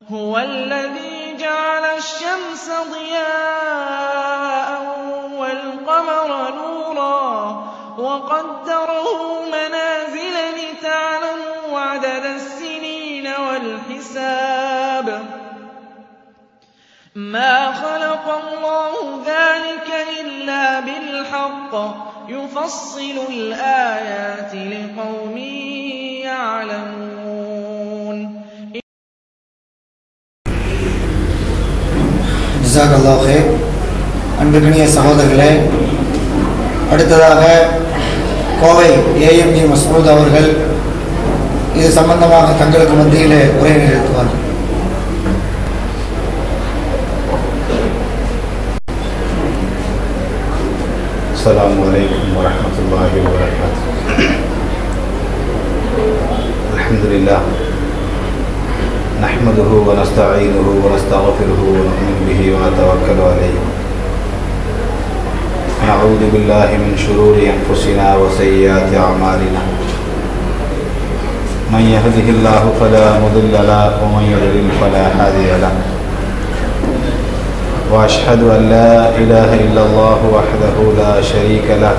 هُوَ الَّذِي جَعَلَ الشَّمْسَ ضِيَاءً وَالْقَمَرَ نُورًا وَقَدَّرَهُ مَنَازِلَ لِتَعْلَمُوا عَدَدَ السِّنِينَ وَالْحِسَابَ ۚ مَا خَلَقَ اللَّهُ ذَٰلِكَ إِلَّا بِالْحَقِّ ۚ يُفَصِّلُ الْآيَاتِ لِقَوْمٍ يَعْلَمُونَ. ஜஸாக்கல்லாஹு ஹைர். அன்புக்கினிய சகோதரர்களே, அடுத்ததாக கோவை ஏஎம்ஜி மஸ்ஊத் அவர்கள் இது சம்பந்தமாக தங்களுக்கு மத்தியிலே உரை நிகழ்த்துவார். அஸ்ஸலாமு அலைக்கும் வரஹ்மத்துல்லாஹி வபரகாத்துஹு. அல்ஹம்துலில்லாஹ் நஹ்மதுஹு வ நஸ்தஈனுஹு வ நஸ்தக்ஃபிருஹு வ நு'மினு பிஹி வ நதவக்கலு அலைஹி. நஅஊது பில்லாஹி மின் ஷுரூரி அன்ஃபுஸினா வ ஸய்யிஆத்தி அஅமாலினா. மன் யஹ்திஹில்லாஹு ஃபலா முضில்ல லஹு வ மன் யுضلل ஃபலா ஹாதிய லஹு. وأشهد أن لا إله إلا الله وحده لا شريك له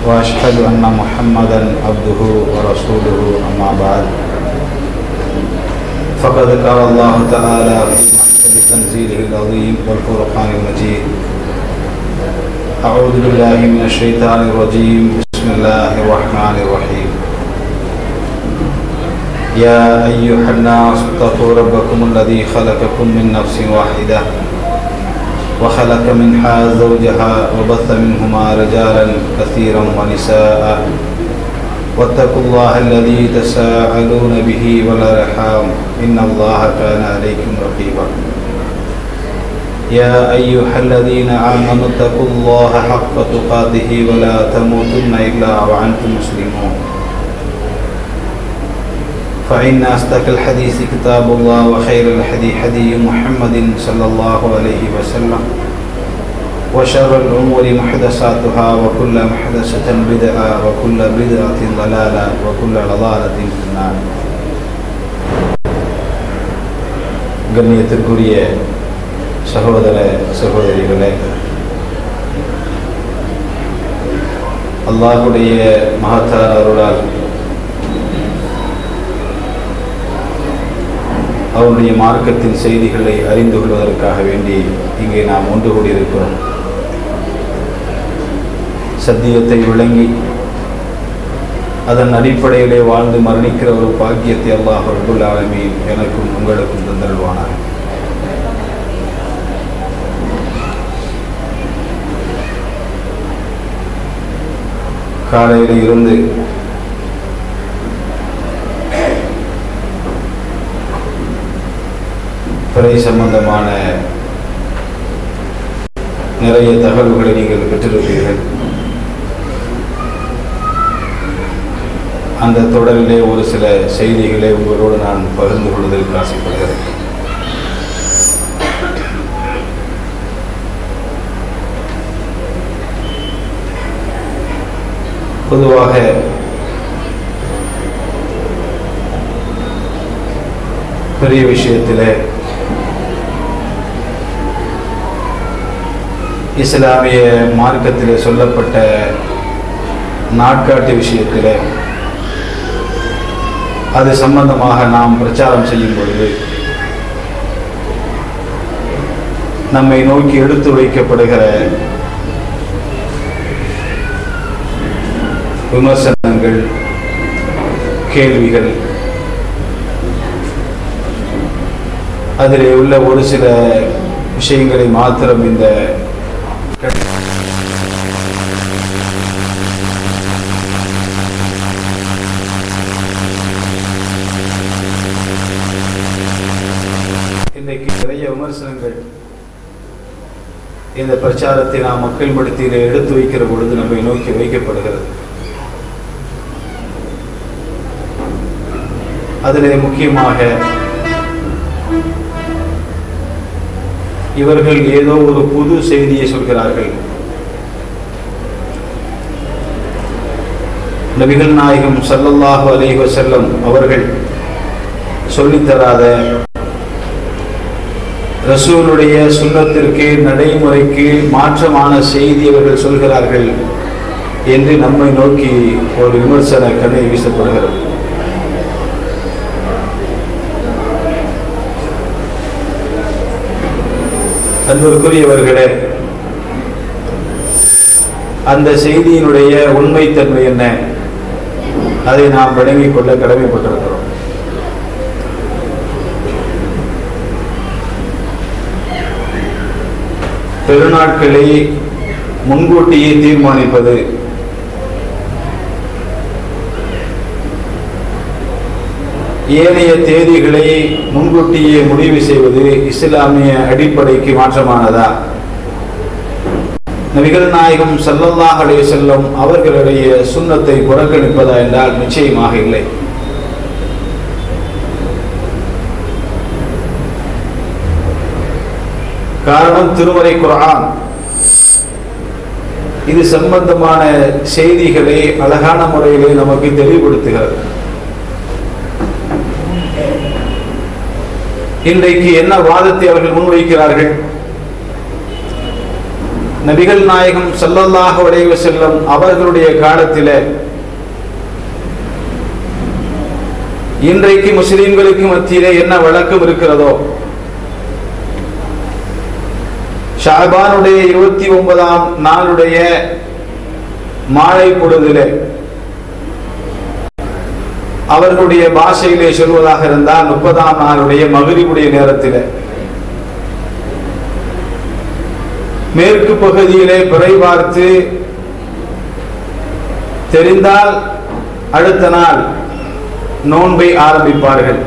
وأشهد أن محمدا عبده ورسوله أما بعد فقد قال الله تعالى في محكم تنزيله العظيم والفرقان المجيد: أعوذ بالله من الشيطان الرجيم بسم الله الرحمن الرحيم. يا أيها الناس اتقوا ربكم الذي خلقكم من نفس واحدة وخلق منها زوجها وبث منهما رجالا كثيرا ونساء واتقوا الله الذي تساءلون به والأرحام إن الله كان عليكم رقيبا. يا أيها الذين آمنوا اتقوا الله حق تقاته ولا تموتن إلا وأنتم مسلمون. فإن أصدق الحديث كتاب الله وخير الهدي هدي محمد صلى الله عليه وسلم وشر الأمور محدثاتها وكل محدثة بدعة وكل بدعة ضلالة وكل ضلالة في النار. கண்ணியத்திற்குரிய சகோதர சகோதரிகளே, அல்லாஹ்வுடைய மகத்தான அருளால் அவருடைய மார்க்கத்தின் செய்திகளை அறிந்து கொள்வதற்காக வேண்டி இங்கே நாம் ஒன்று கூடியிருக்கிறோம். சத்தியத்தை விளங்கி அதன் அடிப்படையிலே வாழ்ந்து மரணிக்கிற ஒரு பாக்கியத்தை அல்லாஹ் ரப்புல் ஆலமீன் எனக்கும் உங்களுக்கும் தந்தருள்வானாக. காலையில் இருந்து பிறை சம்பந்தமான நிறைய தகவல்களை நீங்கள் பெற்றிருப்பீர்கள். அந்த தொடரிலே ஒரு சில செய்திகளை உங்களோடு நான் பகிர்ந்து கொள்வதற்கு ஆசைப்படுகிறேன். பொதுவாக பெரிய விஷயத்திலே இஸ்லாமிய மார்க்கத்திலே சொல்லப்பட்ட நாட்காட்டி விஷயத்திலே அது சம்பந்தமாக நாம் பிரச்சாரம் செய்யும் பொழுது நம்மை நோக்கி எடுத்து வைக்கப்படுகிற விமர்சனங்கள், கேள்விகள், அதிலே உள்ள ஒரு சில விஷயங்களை மாத்திரம் இந்த இன்றைக்கு நிறைய விமர்சனங்கள் இந்த பிரச்சாரத்தை நாம் மக்கள் மத்தியிலே எடுத்து வைக்கிற பொழுது நம்மை நோக்கி வைக்கப்படுகிறது. அதிலே முக்கியமாக இவர்கள் ஏதோ ஒரு புது செய்தியை சொல்கிறார்கள். நபிகள் நாயகம் ஸல்லல்லாஹு அலைஹி வஸல்லம் அவர்கள் சொல்லித்தராத, ரசூலுடைய சுன்னத்திற்கு நடைமுறைக்கு மாற்றமான செய்தி அவர்கள் சொல்கிறார்கள் என்று நம்மை நோக்கி ஒரு விமர்சன கணை வீசப்படுகிறது. அன்புக்குரியவர்களே, அந்த செய்தியினுடைய உண்மைத்தன்மை என்ன, அதை நாம் விளங்கிக் கொள்ள கடமைப்பட்டிருக்கிறோம். பெருநாட்களை முன்கூட்டியே தீர்மானிப்பது, ஏனைய தேதிகளை முன்கூட்டியே முடிவு செய்வது இஸ்லாமிய அடிப்படைக்கு மாற்றமானதா? நபிகள் நாயகம் ஸல்லல்லாஹு அலைஹி வஸல்லம் அவர்களுடைய சுன்னத்தை புறக்கணிப்பதா என்றால் நிச்சயமாக இல்லை. காரணம், திருமறை குர்ஆன் இது சம்பந்தமான செய்திகளை அழகான முறையிலே நமக்கு தெளிவுபடுத்துகிறது. இன்றைக்கு என்ன வாதத்தை அவர்கள் முன்வைக்கிறார்கள்? நபிகள் நாயகம் ஸல்லல்லாஹு அலைஹி வஸல்லம் அவர்களுடைய காலத்திலே இன்றைக்கு முஸ்லிம்களுக்கு மத்தியிலே என்ன வழக்கம் இருக்கிறதோ, ஷாபானுடைய 29ஆம் நாளுடைய மாலை பொழுதிலே அவர்களுடைய பாஷையிலே சொல்வதாக இருந்தால் 30ஆம் நாளுடைய மக்ரிபுடைய நேரத்திலே மேற்கு பகுதியிலே பிறை பார்த்து தெரிந்தால் அடுத்த நாள் நோன்பை ஆரம்பிப்பார்கள்,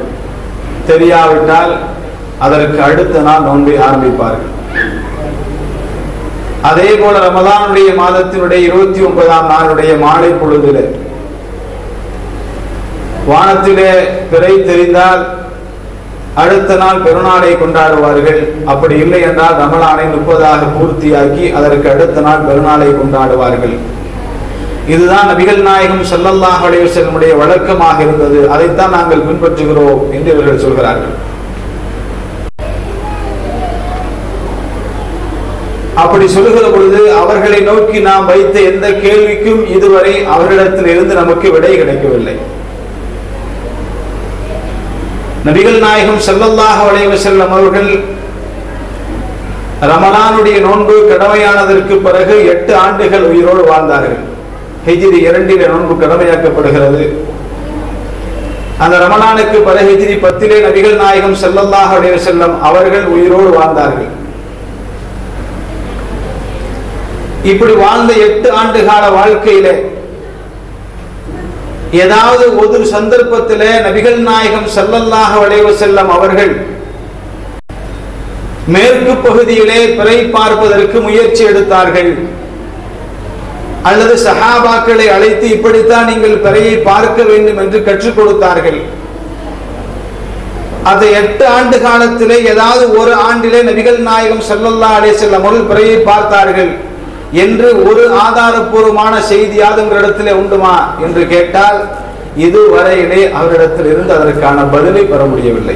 தெரியாவிட்டால் அதற்கு அடுத்த நாள் நோன்பை ஆரம்பிப்பார்கள். அதே போல ரமலானுடைய மாதத்தினுடைய 29ஆம் நாளுடைய மாலை பொழுதிலே வானத்திலே பிறை தெரிந்தால் அடுத்த நாள் பெருநாளை கொண்டாடுவார்கள். அப்படி இல்லை என்றால் ரமலானை 30ஆக பூர்த்தியாக்கி அதற்கு அடுத்த நாள் பெருநாளை கொண்டாடுவார்கள். இதுதான் நபிகள் நாயகம் ஸல்லல்லாஹு அலைஹி வஸல்லமுடைய வழக்கமாக இருந்தது. அதைத்தான் நாங்கள் பின்பற்றுகிறோம் என்று இவர்கள் சொல்கிறார்கள். அப்படி சொல்லுகிற பொழுது அவர்களை நோக்கி நாம் வைத்த எந்த கேள்விக்கும் இதுவரை அவர்களிடத்தில் இருந்து நமக்கு விடை கிடைக்கவில்லை. நபிகள் நாயகம் ஸல்லல்லாஹு அலைஹி வஸல்லம் அவர்கள் ரமலானுடைய நோன்பு கடமையானதற்கு பிறகு 8 ஆண்டுகள் உயிரோடு வாழ்ந்தார்கள். ஹிஜ்ரி 2 நோன்பு கடமையாக்கப்படுகிறது. அந்த ரமலானுக்கு பிறகு ஹிஜ்ரி 10 நபிகள் நாயகம் ஸல்லல்லாஹு அலைஹி வஸல்லம் அவர்கள் உயிரோடு வாழ்ந்தார்கள். இப்படி வாழ்ந்த 8 ஆண்டு கால வாழ்க்கையிலே ஏதாவது ஒரு சந்தர்ப்பத்திலே நபிகள் நாயகம் ஸல்லல்லாஹு அலைஹி வஸல்லம் அவர்கள் மேற்கு பகுதியிலே பிறை பார்ப்பதற்கு முயற்சி எடுத்தார்கள், அல்லது சஹாபாக்களை அழைத்து இப்படித்தான் நீங்கள் பிறையை பார்க்க வேண்டும் என்று கற்றுக் கொடுத்தார்கள். அந்த 8 ஆண்டு காலத்திலே ஏதாவது ஒரு ஆண்டிலே நபிகள் நாயகம் ஸல்லல்லாஹு அலைஹி வஸல்லம் அவர்கள் பிறையை பார்த்தார்கள் என்று ஒரு ஆதாரபூர்வமான செய்தியாவது உங்களிடத்திலே உண்டுமா என்று கேட்டால் இதுவரையிலே அவரிடத்தில் இருந்து அதற்கான பதிலை பெற முடியவில்லை.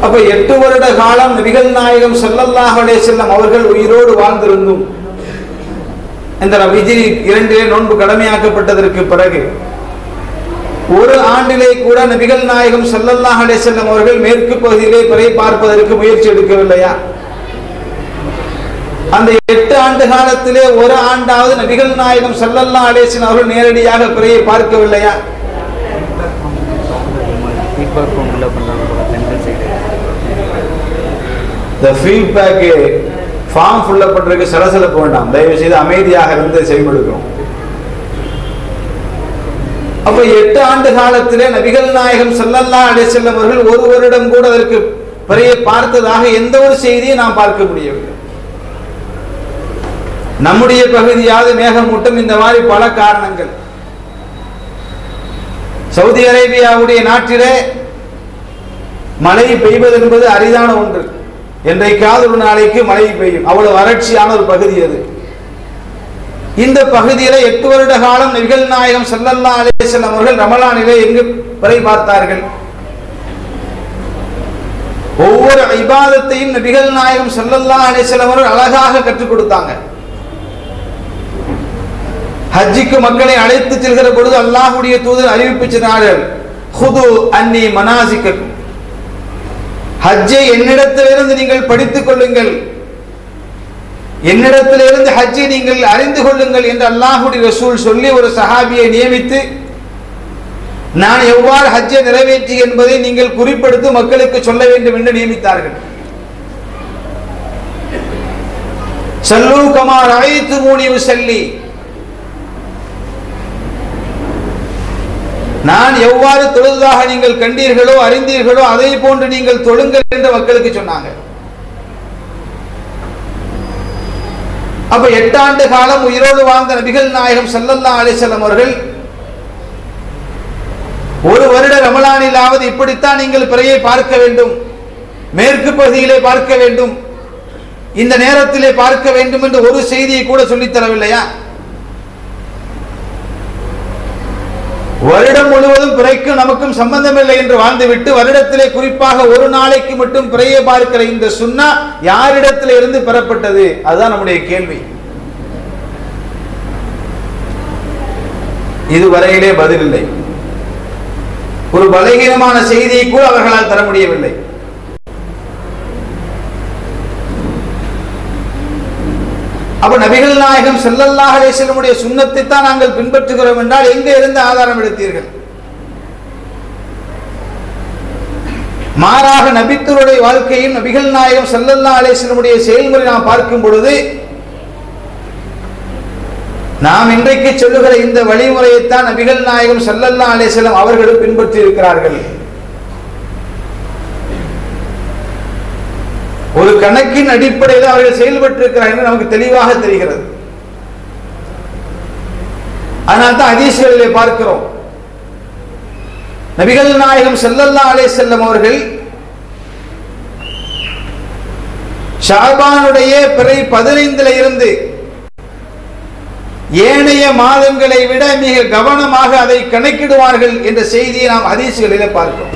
அப்ப 8 வருட காலம் நபிகள் நாயகம் ஸல்லல்லாஹு அலைஹி வஸல்லம் அவர்கள் உயிரோடு வாழ்ந்திருந்தும் இந்த ஹிஜ்ரி 2 நோன்பு கடமையாக்கப்பட்டதற்கு பிறகு ஒரு ஆண்டிலே கூட நபிகள் நாயகம் ஸல்லல்லாஹு அலைஹி வஸல்லம் அவர்கள் மேற்கு பகுதியிலே பிறை பார்ப்பதற்கு முயற்சி எடுக்கவில்லையா? அந்த 8 ஆண்டு காலத்திலே ஒரு ஆண்டாவது நபிகள் நாயகம் ஸல்லல்லாஹு அலைஹி வஸல்லம் அவர்கள் நேரடியாக பிறையை பார்க்கவில்லையா? இந்த ஃபீட்பேக் ஃபார்ம் ஃபுல் பண்றதுக்கு சலசலப்பு வேண்டாம், தயவு செய்து அமைதியாக இருந்து செயல்படுகிறோம். அப்ப 8 ஆண்டு காலத்திலே நபிகள் நாயகம் ஸல்லல்லாஹு அலைஹி வஸல்லம் அவர்கள் ஒரு வருடம் கூட அதற்கு பிறையை பார்த்ததாக எந்த ஒரு செய்தியை நாம் பார்க்க முடியவில்லை. நம்முடைய பகுதியாவது மேகமூட்டம், இந்த மாதிரி பல காரணங்கள். சவுதி அரேபியாவுடைய நாட்டிலே மழை பெய்வது என்பது அரிதான ஒன்று. என்றைக்காவது ஒரு நாளைக்கு மழை பெய்யும், அவ்வளவு வறட்சியான ஒரு பகுதி அது. இந்த பகுதியில 8 வருட காலம் நபிகள் நாயகம் ஸல்லல்லாஹு அலைஹி வஸல்லம் அவர்கள் ரமலானிலே எங்கு பிறை பார்த்தார்கள். ஒவ்வொரு இபாதத்தையும் நபிகள் நாயகம் ஸல்லல்லாஹு அலைஹி வஸல்லம் அவர்கள் அழகாக கற்றுக் கொடுத்தாங்க. ஹஜ்ஜுக்கு மக்களை அழைத்து செல்கிற பொழுது அல்லாஹ்வுடைய தூதர் அறிவிப்பு சொன்னார்கள், ஹுது அன்னி மனாசிக்கக்கும், ஹஜ்ஜை என்னிடத்திலிருந்து நீங்கள் படித்துக் கொள்ளுங்கள், என்னிடத்திலிருந்து ஹஜ்ஜை நீங்கள் அறிந்து கொள்ளுங்கள் என்று அல்லாஹ்வுடைய ரசூல் சொல்லி ஒரு சஹாபியை நியமித்து நான் எவ்வாறு ஹஜ்ஜை நிறைவேற்றி என்பதை நீங்கள் குறிப்பெடுத்து மக்களுக்கு சொல்ல வேண்டும் என்று நியமித்தார்கள். ஸல்லூ கமா ரஅய்துமூனி உஸல்லி, நான் எவ்வாறு தொழுதாக நீங்கள் கண்டீர்களோ அறிந்தீர்களோ அதை போன்று நீங்கள் தொழுங்கள் என்று மக்களுக்கு சொன்னாங்க. அப்ப 8 ஆண்டு காலம் உயிரோடு வாழ்ந்த நபிகள் நாயகம் ஸல்லல்லாஹு அலைஹி வஸல்லம் அவர்கள் ஒரு வருட ரமலானிலாவது இப்படித்தான் நீங்கள் பிறையை பார்க்க வேண்டும், மேற்கு பகுதியிலே பார்க்க வேண்டும், இந்த நேரத்திலே பார்க்க வேண்டும் என்று ஒரு செய்தியை கூட சொல்லித் தரவில்லையா? வருடம் முழுவதும் பிறைக்கும் நமக்கும் சம்பந்தமில்லை என்று வாழ்ந்துவிட்டு வருடத்திலே குறிப்பாக ஒரு நாளைக்கு மட்டும் பிறையை பார்க்கிற இந்த சுன்னா யாரிடத்தில் இருந்து பெறப்பட்டது? அதுதான் நம்முடைய கேள்வி. இதுவரையிலே பதில் இல்லை. ஒரு பலகீனமான செய்தியை கூட அவர்களால் தர முடியவில்லை. அப்ப நபிகள் நாயகம் ஸல்லல்லாஹு அலைஹி வஸல்லமுடைய சுன்னத்தை தான் நாங்கள் பின்பற்றுகிறோம் என்றால் எங்கே இருந்து ஆதாரம் எடுத்தீர்கள்? மாறாக நபித்துடைய வாழ்க்கையும் நபிகள் நாயகம் ஸல்லல்லாஹு அலைஹி வஸல்லமுடைய செயல்முறை நாம் பார்க்கும் பொழுது நாம் இன்றைக்கு சொல்லுகிற இந்த வழிமுறையைத்தான் நபிகள் நாயகம் ஸல்லல்லாஹு அலைஹி வஸல்லம் அவர்களும் பின்பற்றி இருக்கிறார்கள். ஒரு கணக்கின் அடிப்படையில் அவர்கள் செயல்பட்டு இருக்கிறார்கள் என்று நமக்கு தெளிவாக தெரிகிறது. அதனால் தான் ஹதீஸ்களிலே பார்க்கிறோம், நபிகள் நாயகம் ஸல்லல்லாஹு அலைஹி வஸல்லம் அவர்கள் ஷாபானுடைய பிறை 15 இருந்து ஏனைய மாதங்களை விட மிக கவனமாக அதை கணக்கிடுவார்கள் என்ற செய்தியை நாம் ஹதீஸ்களிலே பார்க்கிறோம்.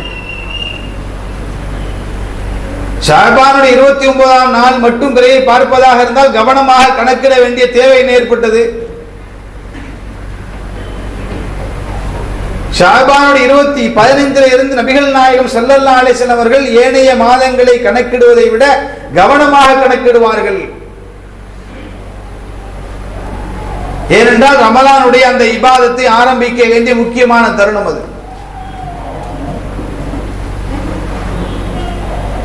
ஷாபானுடைய 29ஆம் நாள் மட்டும் பிறையை பார்ப்பதாக இருந்தால் கவனமாக கணக்கிட வேண்டிய தேவை ஏற்பட்டது. ஷாபானுடைய 15 இருந்து நபிகள் நாயகம் ஸல்லல்லாஹு அலைஹி வஸல்லம் அவர்கள் ஏனைய மாதங்களை கணக்கிடுவதை விட கவனமாக கணக்கிடுவார்கள். ஏனென்றால் ரமலானுடைய அந்த இபாதத்தை ஆரம்பிக்க வேண்டிய முக்கியமான தருணம் அது.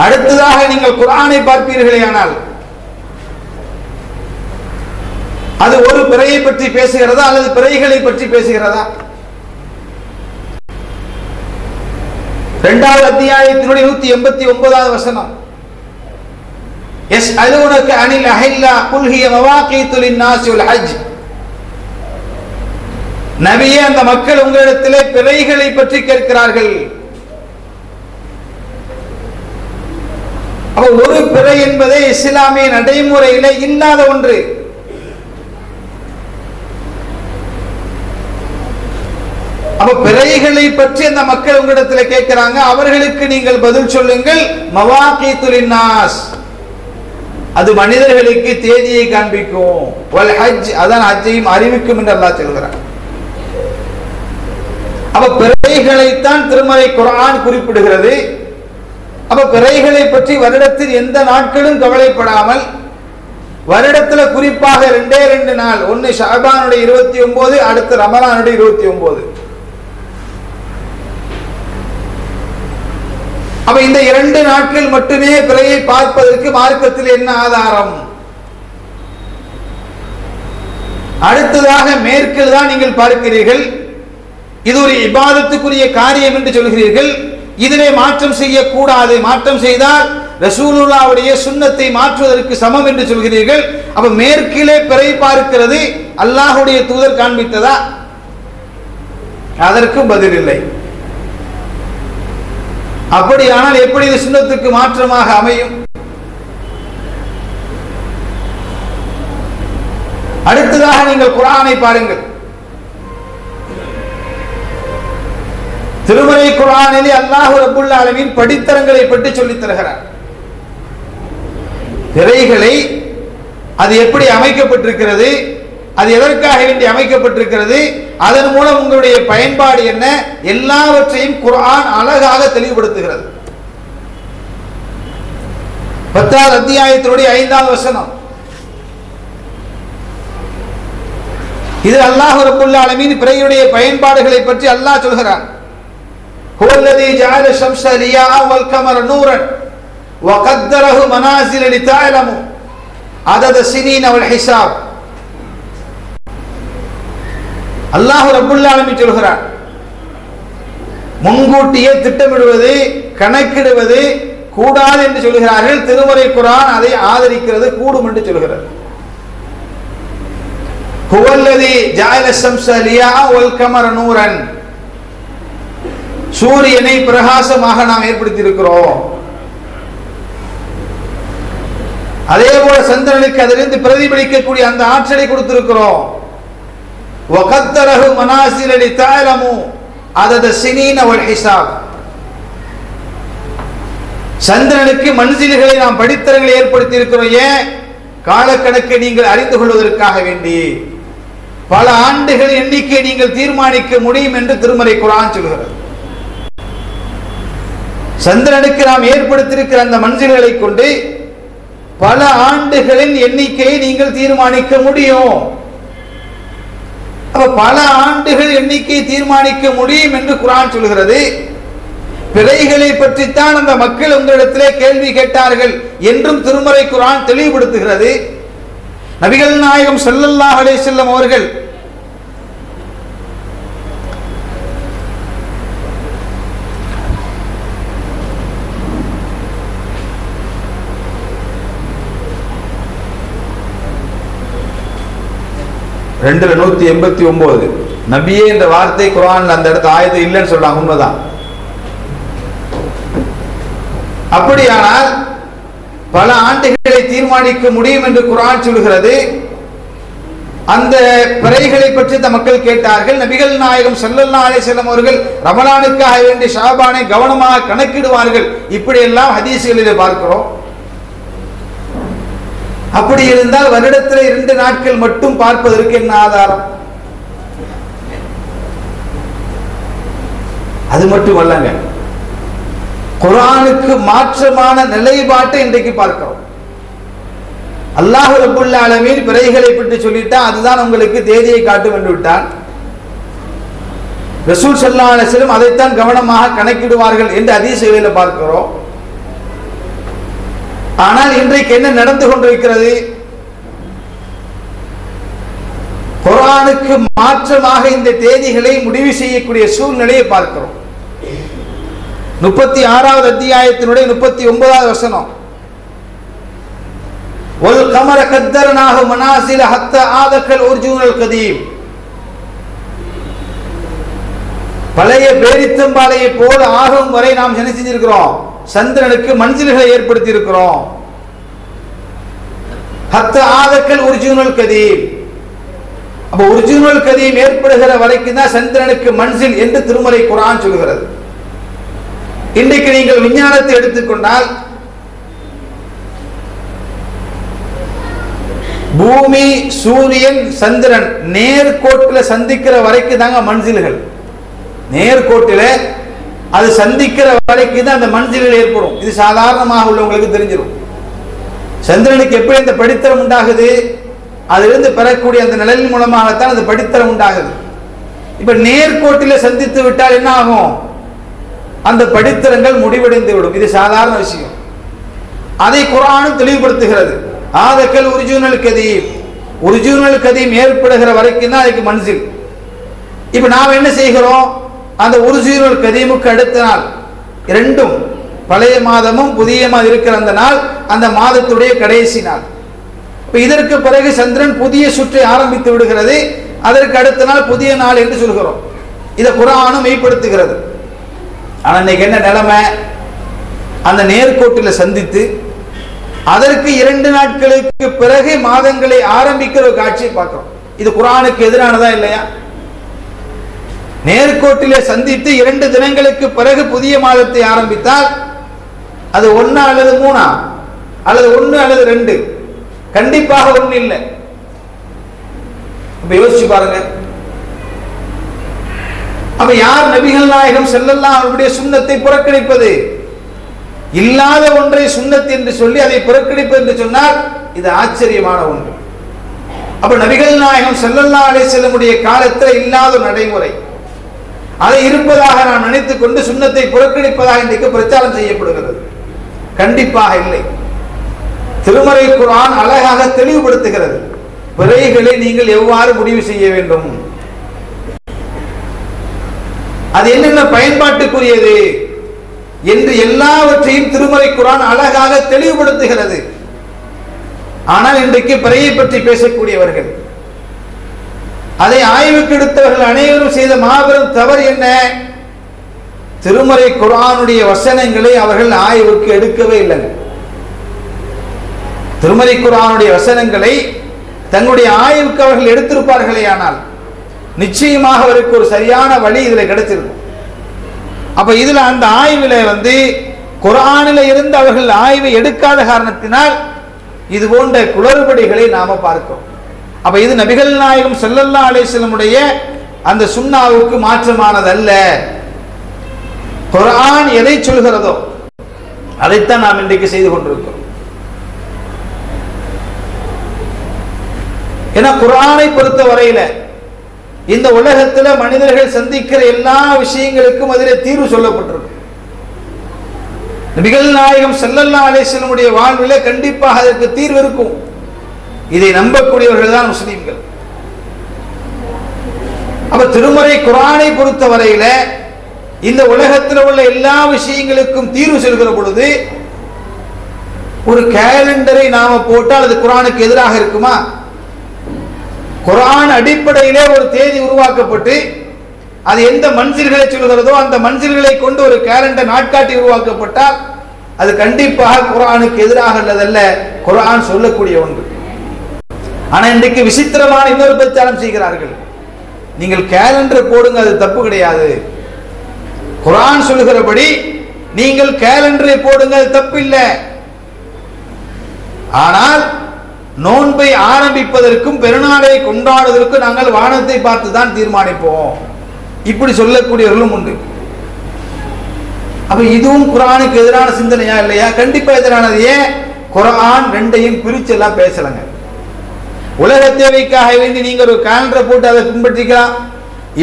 அடுத்ததாக நீங்கள் குர்ஆனை பார்ப்பீர்களே ஆனால் அது ஒரு பிறையை பற்றி பேசுகிறதா அல்லது பிறைகளை பற்றி பேசுகிறதா? 2வது அத்தியாயத்தினுடைய 189வது வசனம், யஸ்அலூனக அனில் அஹில்லா குல் ஹிய மவாகீது லின்னாஸி வல் ஹஜ். நபியே, அந்த மக்கள் உங்களிடத்திலே பிறைகளை பற்றி கேட்கிறார்கள். அப்ப ஒரு பிறை என்பதே இஸ்லாமிய நடைமுறையில இல்லாத ஒன்று. அப்ப பிறைகளை பற்றி அந்த மக்கள் உங்களிடத்தில் கேட்கிறாங்க, அவர்களுக்கு நீங்கள் பதில் சொல்லுங்கள், மவாகீது லின்னாஸ், அது மனிதர்களுக்கு தேதியை காண்பிக்கும், வல் ஹஜ், அதான் ஹஜ்ஜையும் அறிவிக்கும் என்று அல்லாஹ் சொல்கிறார். அப்ப பிறைகளைத்தான் திருமறை குர்ஆன் குறிப்பிடுகிறது. அப்ப பிறைகளை பற்றி வருடத்தில் எந்த நாட்களும் கவலைப்படாமல் வருடத்துல குறிப்பாக 2 நாள், ஒன்னு ஷாபானுடைய 29, அடுத்து ரமலானுடைய 29. அப்ப இந்த 2 நாட்கள் மட்டுமே பிறையை பார்ப்பதற்கு மார்க்கத்தில் என்ன ஆதாரம்? அடுத்ததாக மேற்கில் தான் நீங்கள் பார்க்கிறீர்கள், இது ஒரு இபாதத்துக்குரிய காரியம் என்று சொல்கிறீர்கள், இதிலே மாற்றம் செய்யக்கூடாது, மாற்றம் செய்தால் ரசூலுல்லாஹ்வுடைய சுன்னத்தை மாற்றுவதற்கு சமம் என்று சொல்கிறீர்கள். அப்ப மேற்கிலே பிறை பார்க்கிறது அல்லாஹ்வுடைய தூதர் காண்பித்ததா? அதற்கு பதில் இல்லை. அப்படியானால் எப்படி இது சுன்னத்துக்கு மாற்றமாக அமையும்? அடுத்ததாக நீங்கள் குர்ஆனை பாருங்கள். திருமறை குர்ஆனிலே அல்லாஹ் ரப்புல் ஆலமீன் படித்தரங்களை பற்றி சொல்லித் தருகிறார். திரைகளை அது எப்படி அமைக்கப்பட்டிருக்கிறது, அது எதற்காக வேண்டி அமைக்கப்பட்டிருக்கிறது, அதன் மூலம் உங்களுடைய பயன்பாடு என்ன, எல்லாவற்றையும் குர்ஆன் அழகாக தெளிவுபடுத்துகிறது. 10வது அத்தியாயத்தினுடைய 5வது வசனம். இது அல்லாஹ் ரப்புல் ஆலமீன் பிறையுடைய பயன்பாடுகளை பற்றி அல்லாஹ் சொல்கிறான். ஹுவல்லதீ ஜஅல ஷம்ஸ லியாஅ வல் கமர நூரன் வ கத்தரஹு மனாஸில லிதஅலமு அதத ஸினீன வல் ஹிசாப். அல்லாஹ் ரப்புல் ஆலமீன் சொல்கிறான், முன்கூட்டியே திட்டமிடுவது கணக்கிடுவது கூடாது என்று சொல்கிறார்கள். திருமறை குர்ஆன் அதை ஆதரிக்கிறது, கூடும் என்று சொல்கிறது. ஹுவல்லதீ ஜஅல ஷம்ஸ லியாஅ வல் கமர நூரன், சூரியனை பிரகாசமாக நாம் ஏற்படுத்தி இருக்கிறோம். அதே போல சந்திரனுக்கு அதிலிருந்து பிரதிபலிக்கக்கூடிய அந்த ஆற்றலை கொடுத்திருக்கிறோம். வகத்தரஹு மனாஸில லிதஅலமு அதத ஸினீன வல் ஹிசாப். சந்திரனுக்கு மன்சில்களை நாம் படித்தரங்களை ஏற்படுத்தி இருக்கிறோம். ஏன்? காலக்கணக்கை நீங்கள் அறிந்து கொள்வதற்காக வேண்டி. பல ஆண்டுகள் எண்ணிக்கை நீங்கள் தீர்மானிக்க முடியும் என்று திருமறை குர்ஆன் சொல்கிறது. சந்திரனுக்கு நாம் ஏற்படுத்தியிருக்கிற அந்த மன்சில்களை கொண்டு பல ஆண்டுகளின் எண்ணிக்கையை நீங்கள் தீர்மானிக்க முடியும். அப்ப பல ஆண்டுகள் எண்ணிக்கையை தீர்மானிக்க முடியும் என்று குர்ஆன் சொல்கிறது. பிறைகளை பற்றித்தான் அந்த மக்கள் உங்களிடத்திலே கேள்வி கேட்டார்கள் என்றும் திருமறை குர்ஆன் தெளிவுபடுத்துகிறது. நபிகள் நாயகம் ஸல்லல்லாஹு அலைஹி வஸல்லம் அவர்கள் ரெண்டுல 189 நபியே என்ற வார்த்தை குர்ஆன்ல அந்த இடத்து ஆயத்து இல்லைன்னு சொல்றாங்க. உண்மைதான். அப்படியானால் பல ஆண்டுகளை தீர்மானிக்க முடியும் என்று குர்ஆன் சொல்கிறது. அந்த பிறைகளை பற்றி இந்த மக்கள் கேட்டார்கள். நபிகள் நாயகம் ஸல்லல்லாஹு அலைஹி வஸல்லம் அவர்கள் ரமலானுக்காக வேண்டி ஷாபானை கவனமாக கணக்கிடுவார்கள். இப்படி எல்லாம் ஹதீஸ்களிலே பார்க்கிறோம். அப்படி இருந்தால் வருடத்தில் 2 நாட்கள் மட்டும் பார்ப்பதற்கு என்ன ஆதாரம்? அது மட்டுமல்லங்க, குர்ஆனுக்கு மாற்றமான நிலைப்பாட்டை இன்றைக்கு பார்க்கிறோம். அல்லாஹ் ரப்புல் ஆலமீன் பிறைகளை பற்றி சொல்லிட்டா அதுதான் உங்களுக்கு தேதியை காட்டும் என்று விட்டான். ரசூல் ஸல்லல்லாஹு அலைஹி வஸல்லம் அதைத்தான் கவனமாக கணக்கிடுவார்கள் என்று ஹதீஸ்களில் பார்க்கிறோம். ஆனால் இன்றைக்கு என்ன நடந்து கொண்டிருக்கிறது? குர்ஆனுக்கு மாற்றமாக இந்த தேதிகளை முடிவு செய்யக்கூடிய சூழ்நிலையை பார்க்கிறோம். 36வது அத்தியாயத்தினுடைய 39வது வசனம். வல் கமர கத்தர்னாஹு மனாஸில ஹத்தா ஆதக்கல் உர்ஜூனல் கதீம். பழைய பேரித்தம்பாலையை போல ஆகும் வரை நாம் என்ன செஞ்சிருக்கிறோம்? சந்திரனுக்கு மன்சில்களை ஏற்படுத்தி இருக்கிறோம். ஹத்தா ஆதக்கல் உர்ஜூனல் கதீம். அப்ப உர்ஜூனல் கதீம் ஏற்படுகிற வரைக்கும் தான் சந்திரனுக்கு மன்சில் என்று திருமறை குர்ஆன் சொல்கிறது. இன்றைக்கு நீங்கள் விஞ்ஞானத்தை எடுத்துக்கொண்டால் பூமி, சூரியன், சந்திரன் நேர்கோட்டில் சந்திக்கிற வரைக்கும் தாங்க மன்சில்கள். நேர்கோட்டில் அது சந்திக்கிற வரைக்கும் தான் அந்த மன்சில்கள் ஏற்படும். இது சாதாரணமாக உள்ளவங்களுக்கு தெரிஞ்சிடும். சந்திரனுக்கு எப்படி அந்த படித்தரம் உண்டாகுது? அதிலிருந்து பெறக்கூடிய அந்த நிழலின் மூலமாகத்தான் அந்த படித்தரம் உண்டாகுது. இப்ப நேர்கோட்டில் சந்தித்து விட்டால் என்ன ஆகும்? அந்த படித்தரங்கள் முடிவடைந்து விடும். இது சாதாரண விஷயம். அதை குர்ஆனும் தெளிவுபடுத்துகிறது. ஆதக்கல் உர்ஜூனல் கதீம். உர்ஜூனல் கதீம் ஏற்படுகிற வரைக்கும் தான் அதுக்கு மன்சில். இப்ப நாம் என்ன செய்கிறோம்? அந்த உர்ஜூனல் கதீமுக்கு அடுத்த நாள், இரண்டும் பழைய மாதமும் புதிய மாதம் இருக்கிற அந்த நாள் அந்த மாதத்துடைய கடைசி நாள். இப்ப இதற்கு பிறகு சந்திரன் புதிய சுற்றை ஆரம்பித்து விடுகிறது. அதற்கு அடுத்த நாள் புதிய நாள் என்று சொல்கிறோம். இதை குர்ஆனும் மெய்ப்படுத்துகிறது. ஆனா இன்னைக்கு என்ன நிலைமை? அந்த நேர்கோட்டில் சந்தித்து அதற்கு 2 நாட்களுக்கு பிறகு மாதங்களை ஆரம்பிக்கிற ஒரு காட்சியை பார்க்கிறோம். இது குர்ஆனுக்கு எதிரானதா இல்லையா? நேர்கோட்டிலே சந்தித்து 2 தினங்களுக்கு பிறகு புதிய மாதத்தை ஆரம்பித்தால் அது 1 அல்லது 3 அல்லது 1 அல்லது 2, கண்டிப்பாக 1 இல்லை. அப்ப யோசிச்சு பாருங்க. அப்ப யார் நபிகள் நாயகம் ஸல்லல்லாஹு அலைஹி வஸல்லம் சுன்னத்தை புறக்கணிப்பது? இல்லாத ஒன்றை சுன்னத் என்று சொல்லி அதை புறக்கணிப்பது என்று சொன்னால் இது ஆச்சரியமான ஒன்று. அப்ப நபிகள் நாயகம் ஸல்லல்லாஹு அலைஹி வஸல்லம் காலத்தில் இல்லாத நடைமுறை, அதை இருப்பதாக நாம் நினைத்துக் கொண்டு சுன்னத்தை புறக்கணிப்பதாக இன்றைக்கு பிரச்சாரம் செய்யப்படுகிறது. கண்டிப்பாக இல்லை. திருமறை குர்ஆன் அழகாக தெளிவுபடுத்துகிறது பிறைகளை நீங்கள் எவ்வாறு முடிவு செய்ய வேண்டும், அது என்னென்ன பயன்பாட்டுக்குரியது என்று எல்லாவற்றையும் திருமறை குர்ஆன் அழகாக தெளிவுபடுத்துகிறது. ஆனால் இன்றைக்கு பிறையை பற்றி பேசக்கூடியவர்கள், அதை ஆய்வுக்கு எடுத்தவர்கள் அனைவரும் செய்த மாபெரும் தவறு என்ன? திருமறை குர்ஆனுடைய வசனங்களை அவர்கள் ஆய்வுக்கு எடுக்கவே இல்லை. திருமறை குர்ஆனுடைய வசனங்களை தங்களுடைய ஆய்வுக்கு அவர்கள் எடுத்திருப்பார்களே ஆனால் நிச்சயமாக அவருக்கு ஒரு சரியான வழி இதில் கிடைச்சிருக்கும். அப்ப இதுல அந்த ஆய்வுல குர்ஆனில் இருந்து அவர்கள் ஆய்வை எடுக்காத காரணத்தினால் இது போன்ற குளறுபடிகளை நாம பார்க்கிறோம். அப்ப இது நபிகள் நாயகம் ஸல்லல்லாஹு அலைஹி வஸல்லம் அந்த சுன்னாவுக்கு மாற்றமானதல்ல. குர்ஆன் எதை சொல்கிறதோ அதைத்தான் நாம் இன்றைக்கு செய்து கொண்டிருக்கிறோம். ஏன்னா குர்ஆனை பொறுத்த வரையில இந்த உலகத்தில் மனிதர்கள் சந்திக்கிற எல்லா விஷயங்களுக்கும் அதிலே தீர்வு சொல்லப்பட்டிருக்கு. நபிகள் நாயகம் ஸல்லல்லாஹு அலைஹி வஸல்லம் வாழ்விலே கண்டிப்பாக அதற்கு தீர்வு இருக்கும். இதை நம்பக்கூடியவர்கள் தான் முஸ்லிம்கள். அப்ப திருமறை குர்ஆனை பொறுத்த வரையில இந்த உலகத்தில் உள்ள எல்லா விஷயங்களுக்கும் தீர்வு சொல்கிற பொழுது ஒரு கேலண்டரை நாம போட்டால் அது குர்ஆனுக்கு எதிராக இருக்குமா? குர்ஆன் அடிப்படையிலே ஒரு தேதி உருவாக்கப்பட்டு அது எந்த மன்சில்களை சொல்கிறதோ அந்த மன்சில்களை கொண்டு ஒரு கேலண்டர் நாட்காட்டி உருவாக்கப்பட்டால் அது கண்டிப்பாக குர்ஆனுக்கு எதிராக உள்ளதல்ல, குர்ஆன் சொல்லக்கூடிய ஒன்று. ஆனா இன்றைக்கு விசித்திரமான இன்னொரு பிரச்சாரம் செய்கிறார்கள். நீங்கள் கேலண்டர் போடுங்க, அது தப்பு கிடையாது. குர்ஆன் சொல்கிறபடி நீங்கள் கேலண்டரை போடுங்க, அது தப்பு இல்லை. ஆனால் நோன்பை ஆரம்பிப்பதற்கும் பெருநாளை கொண்டாடுவதற்கும் நாங்கள் வானத்தை பார்த்து தான் தீர்மானிப்போம், இப்படி சொல்லக்கூடியவர்களும் உண்டு. அப்ப இதுவும் குர்ஆனுக்கு எதிரான சிந்தனையா இல்லையா? கண்டிப்பா எதிரானது. ஏன்? குர்ஆன் ரெண்டையும் பிரிச்சு எல்லாம் பேசலங்க. உலக தேவைக்காக வேண்டி நீங்க ஒரு கேலண்டரை போட்டு அதை பின்பற்றிக்கலாம்.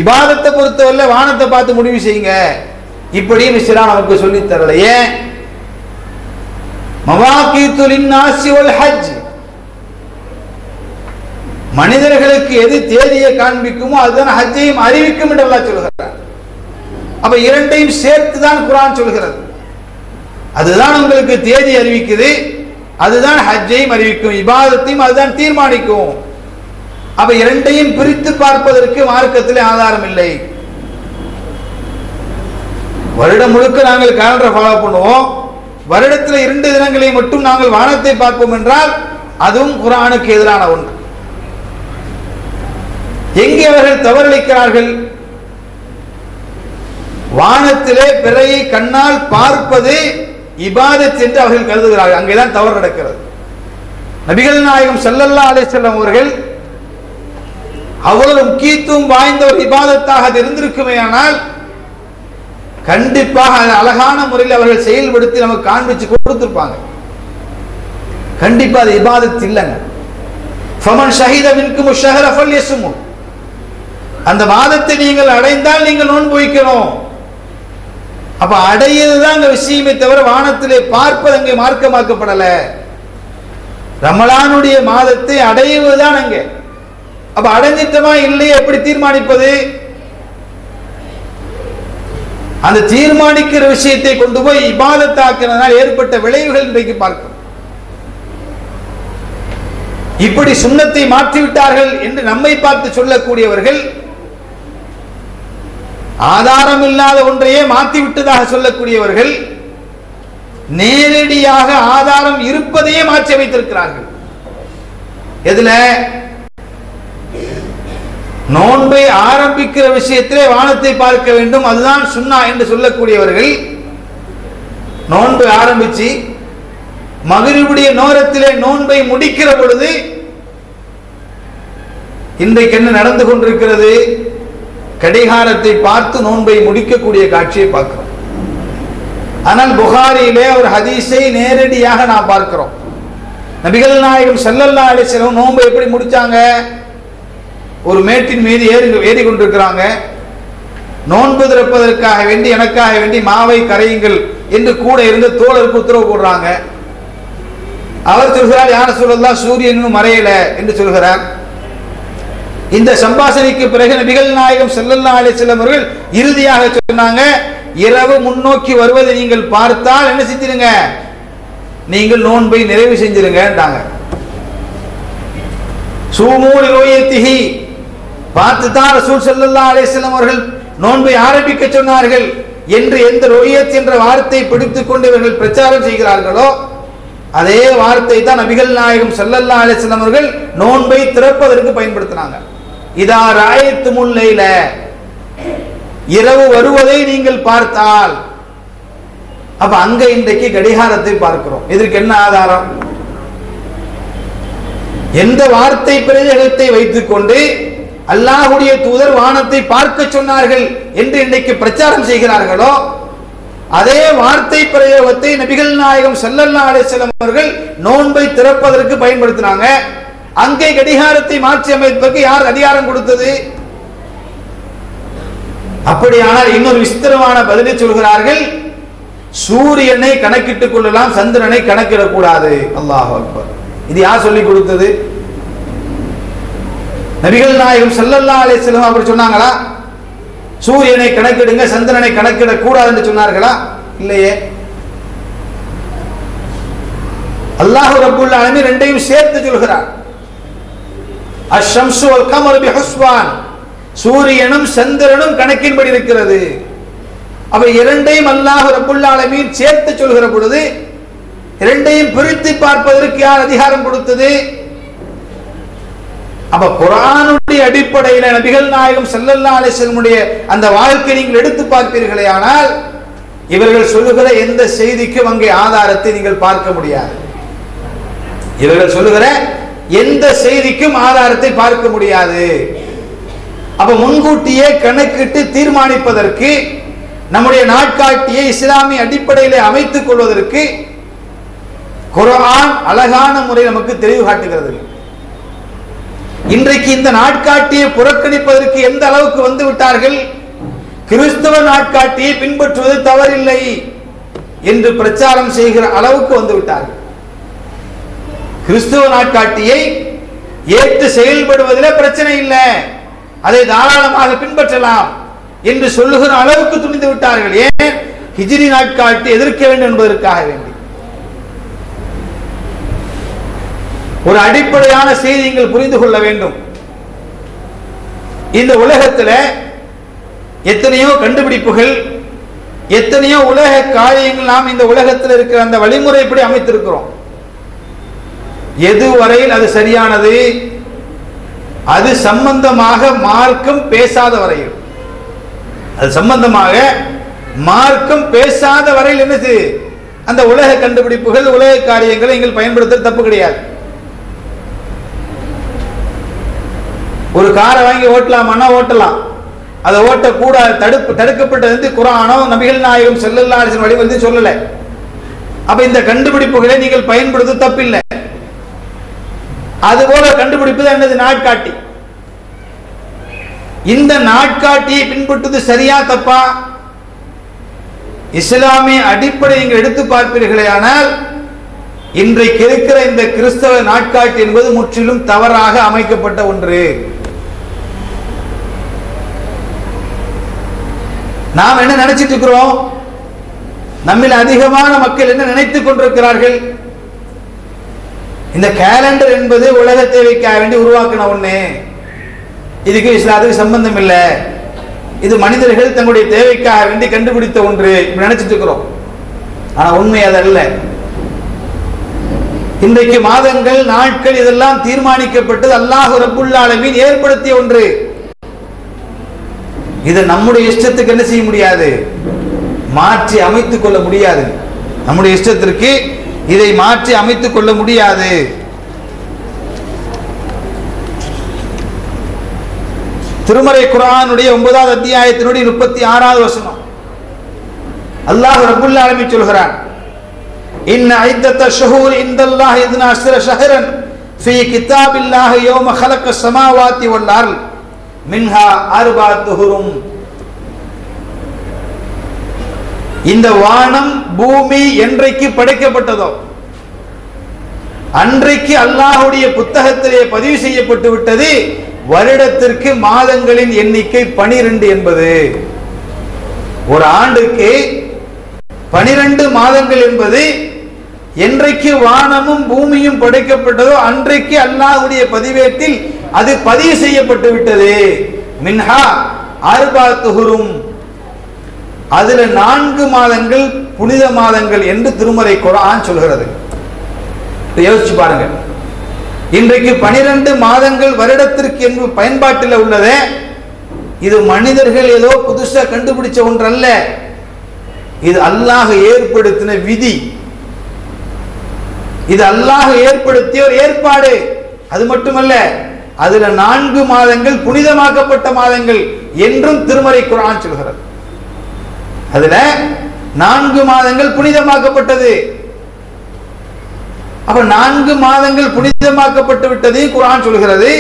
இபாதத்தை பொறுத்தவரை வானத்தை பார்த்து முடிவு செய்யுங்க, இப்படியும் இஸ்லாம் நமக்கு சொல்லி தரல. ஏன்? மவாகீத்து லின்னாஸி வல் ஹஜ், மனிதர்களுக்கு எது தேதியை காண்பிக்குமோ அதுதான் ஹஜ்ஜையும் அறிவிக்கும் என்று அல்லாஹ் சொல்கிறார். அப்ப இரண்டையும் சேர்த்து தான் குர்ஆன் சொல்கிறது. அதுதான் உங்களுக்கு தேதி அறிவிக்குது, அதுதான் ஹஜ்ஜையும் அறிவிக்கும், இபாதத்தையும் அதுதான் தீர்மானிக்கும். அப்ப இரண்டையும் பிரித்து பார்ப்பதற்கு மார்க்கத்திலே ஆதாரம் இல்லை. வருடம் முழுக்க நாங்கள் கேலண்டரை ஃபாலோ பண்ணுவோம், வருடத்தில் 2 தினங்களை மட்டும் நாங்கள் வானத்தை பார்ப்போம் என்றால் அதுவும் குர்ஆனுக்கு எதிரான ஒன்று. எங்கே அவர்கள் தவறளிக்கிறார்கள்? வானத்திலே பிறையை கண்ணால் பார்ப்பது இபாதத் என்று அவர்கள் கருதுகிறார்கள். அங்கேதான் தவறு நடக்கிறது. நபிகள் நாயகம் ஸல்லல்லாஹு அலைஹி வஸல்லம் அவர்கள் அவ்வளவு முக்கியத்துவம் வாய்ந்த ஒரு இபாதத்தாக அது இருந்திருக்குமே ஆனால் கண்டிப்பாக அழகான முறையில் அவர்கள் செயல்படுத்தி நமக்கு காண்பிச்சு கொடுத்திருப்பாங்க. கண்டிப்பா அது இபாதத் இல்லைங்க. ஃபமன் ஷஹீத மின்கும் ஷஹர ஃபல்யஸ்மு, அந்த மாதத்தை நீங்கள் அடைந்தால் நீங்கள் நோன்பு வைக்கணும். அப்ப அடையதுதான் அந்த விஷயமே தவிர வானத்திலே பார்ப்பது அங்கே மார்க்கமாக்கப்படல. ரமலானுடைய மாதத்தை அடைவதுதான் அங்கே. அப்ப அடைஞ்சிட்டமா இல்லையே எப்படி தீர்மானிப்பது? அந்த தீர்மானிக்கிற விஷயத்தை கொண்டு போய் இபாதத்தாக்கினால் ஏற்பட்ட விளைவுகள் இன்றைக்கு பார்க்கும். இப்படி சுன்னத்தை மாற்றிவிட்டார்கள் என்று நம்மை பார்த்து சொல்லக்கூடியவர்கள் ஆதாரம் இல்லாத ஒன்றையே மாற்றிவிட்டதாக சொல்லக்கூடியவர்கள் நேரடியாக ஆதாரம் இருப்பதையே மாற்றி வைத்திருக்கிறார்கள். எதுல? நோன்பை ஆரம்பிக்கிற விஷயத்திலே வானத்தை பார்க்க வேண்டும், அதுதான் சுன்னா என்று சொல்லக்கூடியவர்கள் நோன்பை ஆரம்பிச்சு மக்ரிபுடைய நேரத்திலே நோன்பை முடிக்கிற பொழுது இன்றைக்கு என்ன நடந்து கொண்டிருக்கிறது? கடிகாரத்தை பார்த்து நோன்பை முடிக்கக்கூடிய காட்சியை பார்க்கிறோம். ஆனால் புகாரியிலே ஒரு ஹதீஸை நேரடியாக நாம் பார்க்கிறோம். நபிகள் நாயகம் ஸல்லல்லாஹு அலைஹி வஸல்லம் நோன்பை எப்படி முடிச்சாங்க? ஒரு மேட்டின் மீது ஏறி கொண்டிருக்கிறாங்க. நோன்பு திறப்பதற்காக வேண்டி எனக்காக வேண்டி மாவை கரையுங்கள் என்று கூட இருந்து தோழருக்கு உத்தரவு போடுறாங்க. அவர் சொல்கிறார், யா ரசூலல்லாஹ் சூரியன் இன்னும் மறையல என்று சொல்கிறார். இந்த சம்பாஷணைக்கு பிறகு நபிகள் நாயகம் ஸல்லல்லாஹு அலைஹி வஸல்லம் அவர்கள் இறுதியாக சொன்னாங்க, இரவு முன்னோக்கி வருவதை நீங்கள் பார்த்தால் என்ன செஞ்சிருங்க? நீங்கள் நோன்பை நிறைவு செஞ்சிருங்கன்றாங்க. சூமூலி ருயத்திஹி, பார்த்து தான் ரசூல் ஸல்லல்லாஹு அலைஹி வஸல்லம் அவர்கள் நோன்பை ஆரம்பிக்க சொன்னார்கள் என்று எந்த ருயத் என்ற வார்த்தை பிடித்துக் கொண்டு இவர்கள் பிரச்சாரம் செய்கிறார்களோ அதே வார்த்தை தான் நபிகள் நாயகம் ஸல்லல்லாஹு அலைஹி வஸல்லம் அவர்கள் நோன்பை திறப்பதற்கு பயன்படுத்தினாங்க. இதா ராயத்துமுல் லைல, இரவு வருவதை நீங்கள் பார்த்தால். அப்ப அங்க இன்றைக்கு கடிகாரத்தை பார்க்கிறோம். இதற்கு என்ன ஆதாரம்? எந்த வார்த்தை பிரயோகத்தை வைத்துக் கொண்டு அல்லாஹ்வுடைய தூதர் வானத்தை பார்க்க சொன்னார்கள் என்று இன்றைக்கு பிரச்சாரம் செய்கிறார்களோ அதே வார்த்தை பிரயோகத்தை நபிகள் நாயகம் ஸல்லல்லாஹு அலைஹி வஸல்லம் அவர்கள் நோன்பை திறப்பதற்கு பயன்படுத்தினாங்க. அங்கே கடிகாரத்தை மாற்றி அமைப்பதற்கு யார் அதிகாரம் கொடுத்தது? அப்படியானால் இன்னொரு விஸ்தரமான பதிலை சொல்கிறார்கள், சூரியனை கணக்கிட்டுக் கொள்ளலாம், சந்திரனை கணக்கிடக்கூடாது. அல்லாஹ் அக்பர். இது யார் சொல்லிக் கொடுத்தது? நபிகள் நாயகம் ஸல்லல்லாஹு அலைஹி வஸல்லம் அப்படி சொன்னாங்களா? சூரியனை கணக்கிடுங்க, சந்திரனை கணக்கிட கூடாது என்று சொன்னார்களா? இல்லையே. அல்லாஹ் ரப்பல் ஆலமீன் ரெண்டையும் சேர்த்து சொல்கிறார். அஷம்சு வல் கமரு பிஹுஸ்வான், சூரியனும் சந்திரனும் கணக்கின்படி இருக்கிறது. அப்ப இரண்டையும் அல்லாஹ் ரப்பல் ஆலமீன் சேர்த்து சொல்கிற பொழுது இரண்டையும் பிரித்து பார்ப்பதற்கு யார் அதிகாரம் கொடுத்தது? அப்ப குர்ஆனுடைய அடிப்படையில் நபிகள் நாயகம் ஸல்லல்லாஹு அலைஹி வஸல்லம் அந்த வாழ்க்கை நீங்கள் எடுத்து பார்ப்பீர்களே ஆனால் இவர்கள் சொல்லுகிற எந்த செய்திக்கும் அங்கே ஆதாரத்தை நீங்கள் பார்க்க முடியாது. இவர்கள் சொல்லுகிற எந்த செய்திக்கும் ஆதாரத்தை பார்க்க முடியாது. அப்ப முன்கூட்டியே கணக்கிட்டு தீர்மானிப்பதற்கு நம்முடைய நாட்காட்டியை இஸ்லாமிய அடிப்படையிலே அமைத்துக் கொள்வதற்கு குர்ஆன் அழகான முறை நமக்கு தெளிவு காட்டுகிறது. இன்றைக்கு இந்த நாட்காட்டியை புறக்கணிப்பதற்கு எந்த அளவுக்கு வந்து விட்டார்கள்? கிறிஸ்தவ நாட்காட்டியை பின்பற்றுவது தவறில்லை என்று பிரச்சாரம் செய்கிற அளவுக்கு வந்து விட்டார்கள். கிறிஸ்தவ நாட்காட்டியை ஏற்று செயல்படுவதில் பிரச்சனை இல்லை, அதை தாராளமாக பின்பற்றலாம் என்று சொல்லுகிற அளவுக்கு துணிந்து விட்டார்கள். ஏன்? ஹிஜ்ரி நாட்காட்டி எதிர்க்க வேண்டும் என்பதற்காக வேண்டி. ஒரு அடிப்படையான செய்தி நீங்கள் புரிந்து கொள்ள வேண்டும். இந்த உலகத்தில் எத்தனையோ கண்டுபிடிப்புகள், எத்தனையோ உலக காரியங்கள் நாம் இந்த உலகத்தில் இருக்கிற அந்த வழிமுறைப்படி அமைத்திருக்கிறோம். எதுவரையில் அது சரியானது, அது சம்பந்தமாக மார்க்கம் பேசாத வரையில், அது சம்பந்தமாக மார்க்கம் பேசாத வரையில் என்னது அந்த உலக கண்டுபிடிப்புகள், உலக காரியங்களை நீங்கள் பயன்படுத்த தப்பு கிடையாது. ஒரு காரை வாங்கி ஓட்டலாமான்னா ஓட்டலாம், அதை ஓட்டக்கூடாது, தடுக்கப்பட்டது குர்ஆனோ நபிகள் நாயகம் ஸல்லல்லாஹு அலைஹி வஸல்லம் வழிவந்து சொல்லல. அப்ப இந்த கண்டுபிடிப்புகளை நீங்கள் பயன்படுத்த தப்பில்லை. அதுபோல கண்டுபிடிப்பு தான் என்னது? நாட்காட்டி. இந்த நாட்காட்டியை பின்பற்றுவது சரியா தப்பா? இஸ்லாமிய அடிப்படை நீங்கள் எடுத்து பார்ப்பீர்களே ஆனால் இன்றைக்கு இருக்கிற இந்த கிறிஸ்தவ நாட்காட்டி என்பது முற்றிலும் தவறாக அமைக்கப்பட்ட ஒன்று. நாம் என்ன நினைச்சிட்டு இருக்கிறோம்? நம்மில் அதிகமான மக்கள் என்ன நினைத்துக் கொண்டிருக்கிறார்கள்? இந்த கேலண்டர் என்பது உலக தேவைக்காக வேண்டி உருவாக்கின ஒண்ணு, இதுக்கு இஸ்லாத்துக்கு சம்பந்தம் இல்லை, இது மனிதர்கள் தங்களுடைய தேவைக்காக வேண்டி கண்டுபிடித்த ஒன்று நினைச்சிட்டு இருக்கிறோம். ஆனா உண்மை அதல்ல. இன்றைக்கு மாதங்கள், நாட்கள் இதெல்லாம் தீர்மானிக்கப்பட்டது அல்லாஹ் ரப்புல் ஆலமீன் ஏற்படுத்திய ஒன்று. இதை நம்முடைய இஷ்டத்துக்கு என்ன செய்ய முடியாது, மாற்றி அமைத்துக் கொள்ள முடியாது. நம்முடைய இஷ்டத்திற்கு இதை மாற்றி அமைத்துக் கொள்ள முடியாது. திருமறை குர்ஆனுடைய 9வது அத்தியாயத்தினுடைய 36வது வசனம் அல்லாஹ் ரப்புல் ஆலமீன் சொல்கிறான், இன்ன ஐத்தத ஷுஹூர் இன்தல்லாஹி 12 ஷஹரன் ஃபீ கிதாபில்லாஹி யௌம خلق السماوات والارض மின்ஹா அர்பஅத்து ஹுரும். இந்த வானம் பூமி என்றைக்கு படைக்கப்பட்டதோ அன்றைக்கு அல்லாஹ்வுடைய புத்தகத்திலே பதிவு செய்யப்பட்டு விட்டது, வருடத்திற்கு மாதங்களின் எண்ணிக்கை 12 என்பது. ஒரு ஆண்டுக்கு 12 மாதங்கள் என்பது என்றைக்கு வானமும் பூமியும் படைக்கப்பட்டதோ அன்றைக்கு அல்லாஹ்வுடைய பதிவேட்டில் அது பதிவு செய்யப்பட்டு விட்டது. மின்ஹா அர்பஅத்து ஹுரும், அதுல 4 மாதங்கள் புனித மாதங்கள் என்று திருமறை குர்ஆன் சொல்கிறது. யோசிச்சு பாருங்க, இன்றைக்கு 12 மாதங்கள் வருடத்திற்கு என்று பயன்பாட்டில் உள்ளதே, இது மனிதர்கள் ஏதோ புதுசா கண்டுபிடிச்ச ஒன்றல்ல, இது அல்லாஹ் ஏற்படுத்தின விதி, இது அல்லாஹ் ஏற்படுத்திய ஒரு ஏற்பாடு. அது மட்டுமல்ல, அதுல 4 மாதங்கள் புனிதமாக்கப்பட்ட மாதங்கள் என்றும் திருமறை குர்ஆன் சொல்கிறது. அதுல 4 மாதங்கள் புனிதமாக்கப்பட்டது. அப்ப 4 மாதங்கள் புனிதமாக்கப்பட்டு விட்டதையும் குர்ஆன் சொல்கிறது,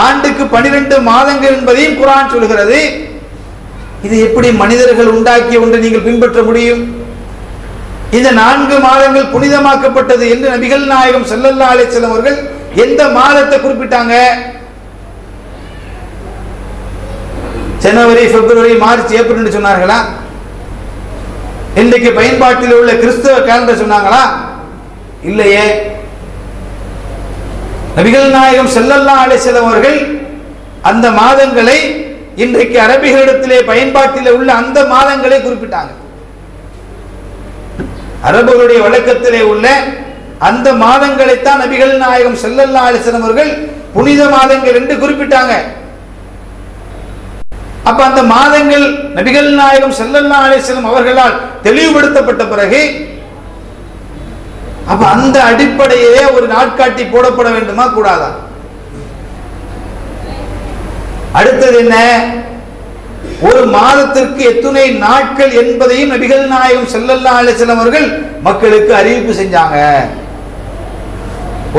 ஆண்டுக்கு 12 மாதங்கள் என்பதையும் குர்ஆன் சொல்கிறது. இது எப்படி மனிதர்கள் உண்டாக்கிய ஒன்று நீங்கள் பின்பற்ற முடியும்? இந்த 4 மாதங்கள் புனிதமாக்கப்பட்டது என்று நபிகள் நாயகம் ஸல்லல்லாஹு அலைஹி வஸல்லம் அவர்கள் எந்த மாதத்தை குறிப்பிட்டாங்க? ஜனவரி, பிப்ரவரி, மார்ச், ஏப்ரல் என்று சொன்னார்களா? இன்றைக்கு பயன்பாட்டில் உள்ள கிறிஸ்தவ காலண்டர் சொன்னாங்களா? இல்லையே. நபிகள் நாயகம் ஸல்லல்லாஹு அலைஹி வஸல்லம் அவர்கள் அந்த மாதங்களை இன்றைக்கு அரபிகளிடத்திலே பயன்பாட்டில் உள்ள அந்த மாதங்களை குறிப்பிட்டாங்க. அரபுகளுடைய வழக்கத்திலே உள்ள அந்த மாதங்களைத்தான் நபிகள் நாயகம் ஸல்லல்லாஹு அலைஹி வஸல்லம் அவர்கள் புனித மாதங்கள் என்று குறிப்பிட்டாங்க. அப்ப அந்த மாதங்கள் நபிகள் நாயகம் ஸல்லல்லாஹு அலைஹி வஸல்லம் அவர்களால் தெளிவுபடுத்தப்பட்ட பிறகு அப்ப அந்த அடிப்படையிலே ஒரு நாட்காட்டி போடப்பட வேண்டுமா கூடாதா? அடுத்தது என்ன? ஒரு மாதத்திற்கு எத்தனை நாட்கள் என்பதையும் நபிகள் நாயகம் ஸல்லல்லாஹு அலைஹி வஸல்லம் அவர்கள் மக்களுக்கு அறிவிப்பு செஞ்சாங்க.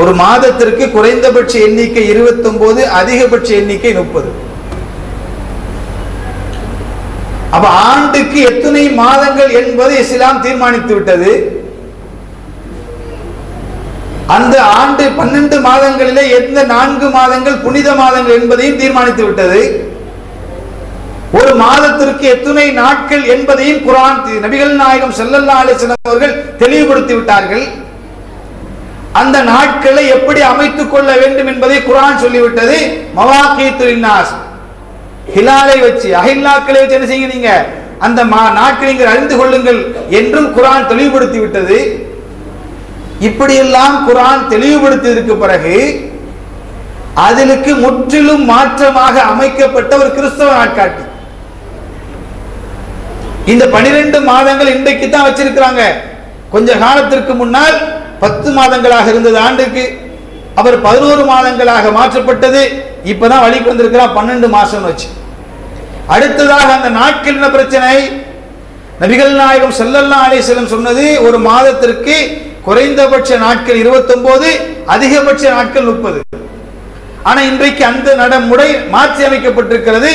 ஒரு மாதத்திற்கு குறைந்தபட்ச எண்ணிக்கை 29, அதிகபட்ச எண்ணிக்கை 30. அப்ப ஆண்டுக்கு எத்தனை மாதங்கள் என்பதை இஸ்லாம் தீர்மானித்து விட்டது. அந்த ஆண்டு 12 மாதங்களிலே எந்த 4 மாதங்கள் புனித மாதங்கள் என்பதையும் தீர்மானித்து விட்டது. ஒரு மாதத்திற்கு எத்தனை நாட்கள் என்பதையும் குர்ஆன் நபிகள் நாயகம் ஸல்லல்லாஹு அலைஹி வஸல்லம் அவர்கள் தெளிவுபடுத்தி விட்டார்கள். அந்த நாட்களை எப்படி அமைத்துக் கொள்ள வேண்டும் என்பதை குர்ஆன் சொல்லிவிட்டது. மவாகீத்து லின்னாஸ், ஹிலாலை வச்சு, அஹில்லாக்களை வச்சு என்ன செய்யுங்க, நீங்க அந்த நாட்களை நீங்கள் அறிந்து கொள்ளுங்கள் என்றும் குர்ஆன் தெளிவுபடுத்தி விட்டது. இப்படியெல்லாம் குர்ஆன் தெளிவுபடுத்தியதற்கு பிறகு அதிலுக்கு முற்றிலும் மாற்றமாக அமைக்கப்பட்ட ஒரு கிறிஸ்தவ நாட்காட்டி. இந்த 12 மாதங்கள் இன்றைக்கு தான் வச்சிருக்கிறாங்க. கொஞ்ச காலத்திற்கு முன்னால் 10 மாதங்களாக இருந்தது ஆண்டுக்கு, அவர் 11 மாதங்களாக மாற்றப்பட்டது. இப்பதான் வழிக்கு வந்திருக்கிறார் 12 மாசம் வச்சு. அடுத்ததாக அந்த நாட்கள் என்ன பிரச்சனை? நபிகள் நாயகம் ஸல்லல்லாஹு அலைஹி வஸல்லம் சொன்னது ஒரு மாதத்திற்கு குறைந்தபட்ச நாட்கள் 29, அதிகபட்ச நாட்கள் 30. ஆனா இன்றைக்கு அந்த நடைமுறை மாற்றி அமைக்கப்பட்டிருக்கிறது.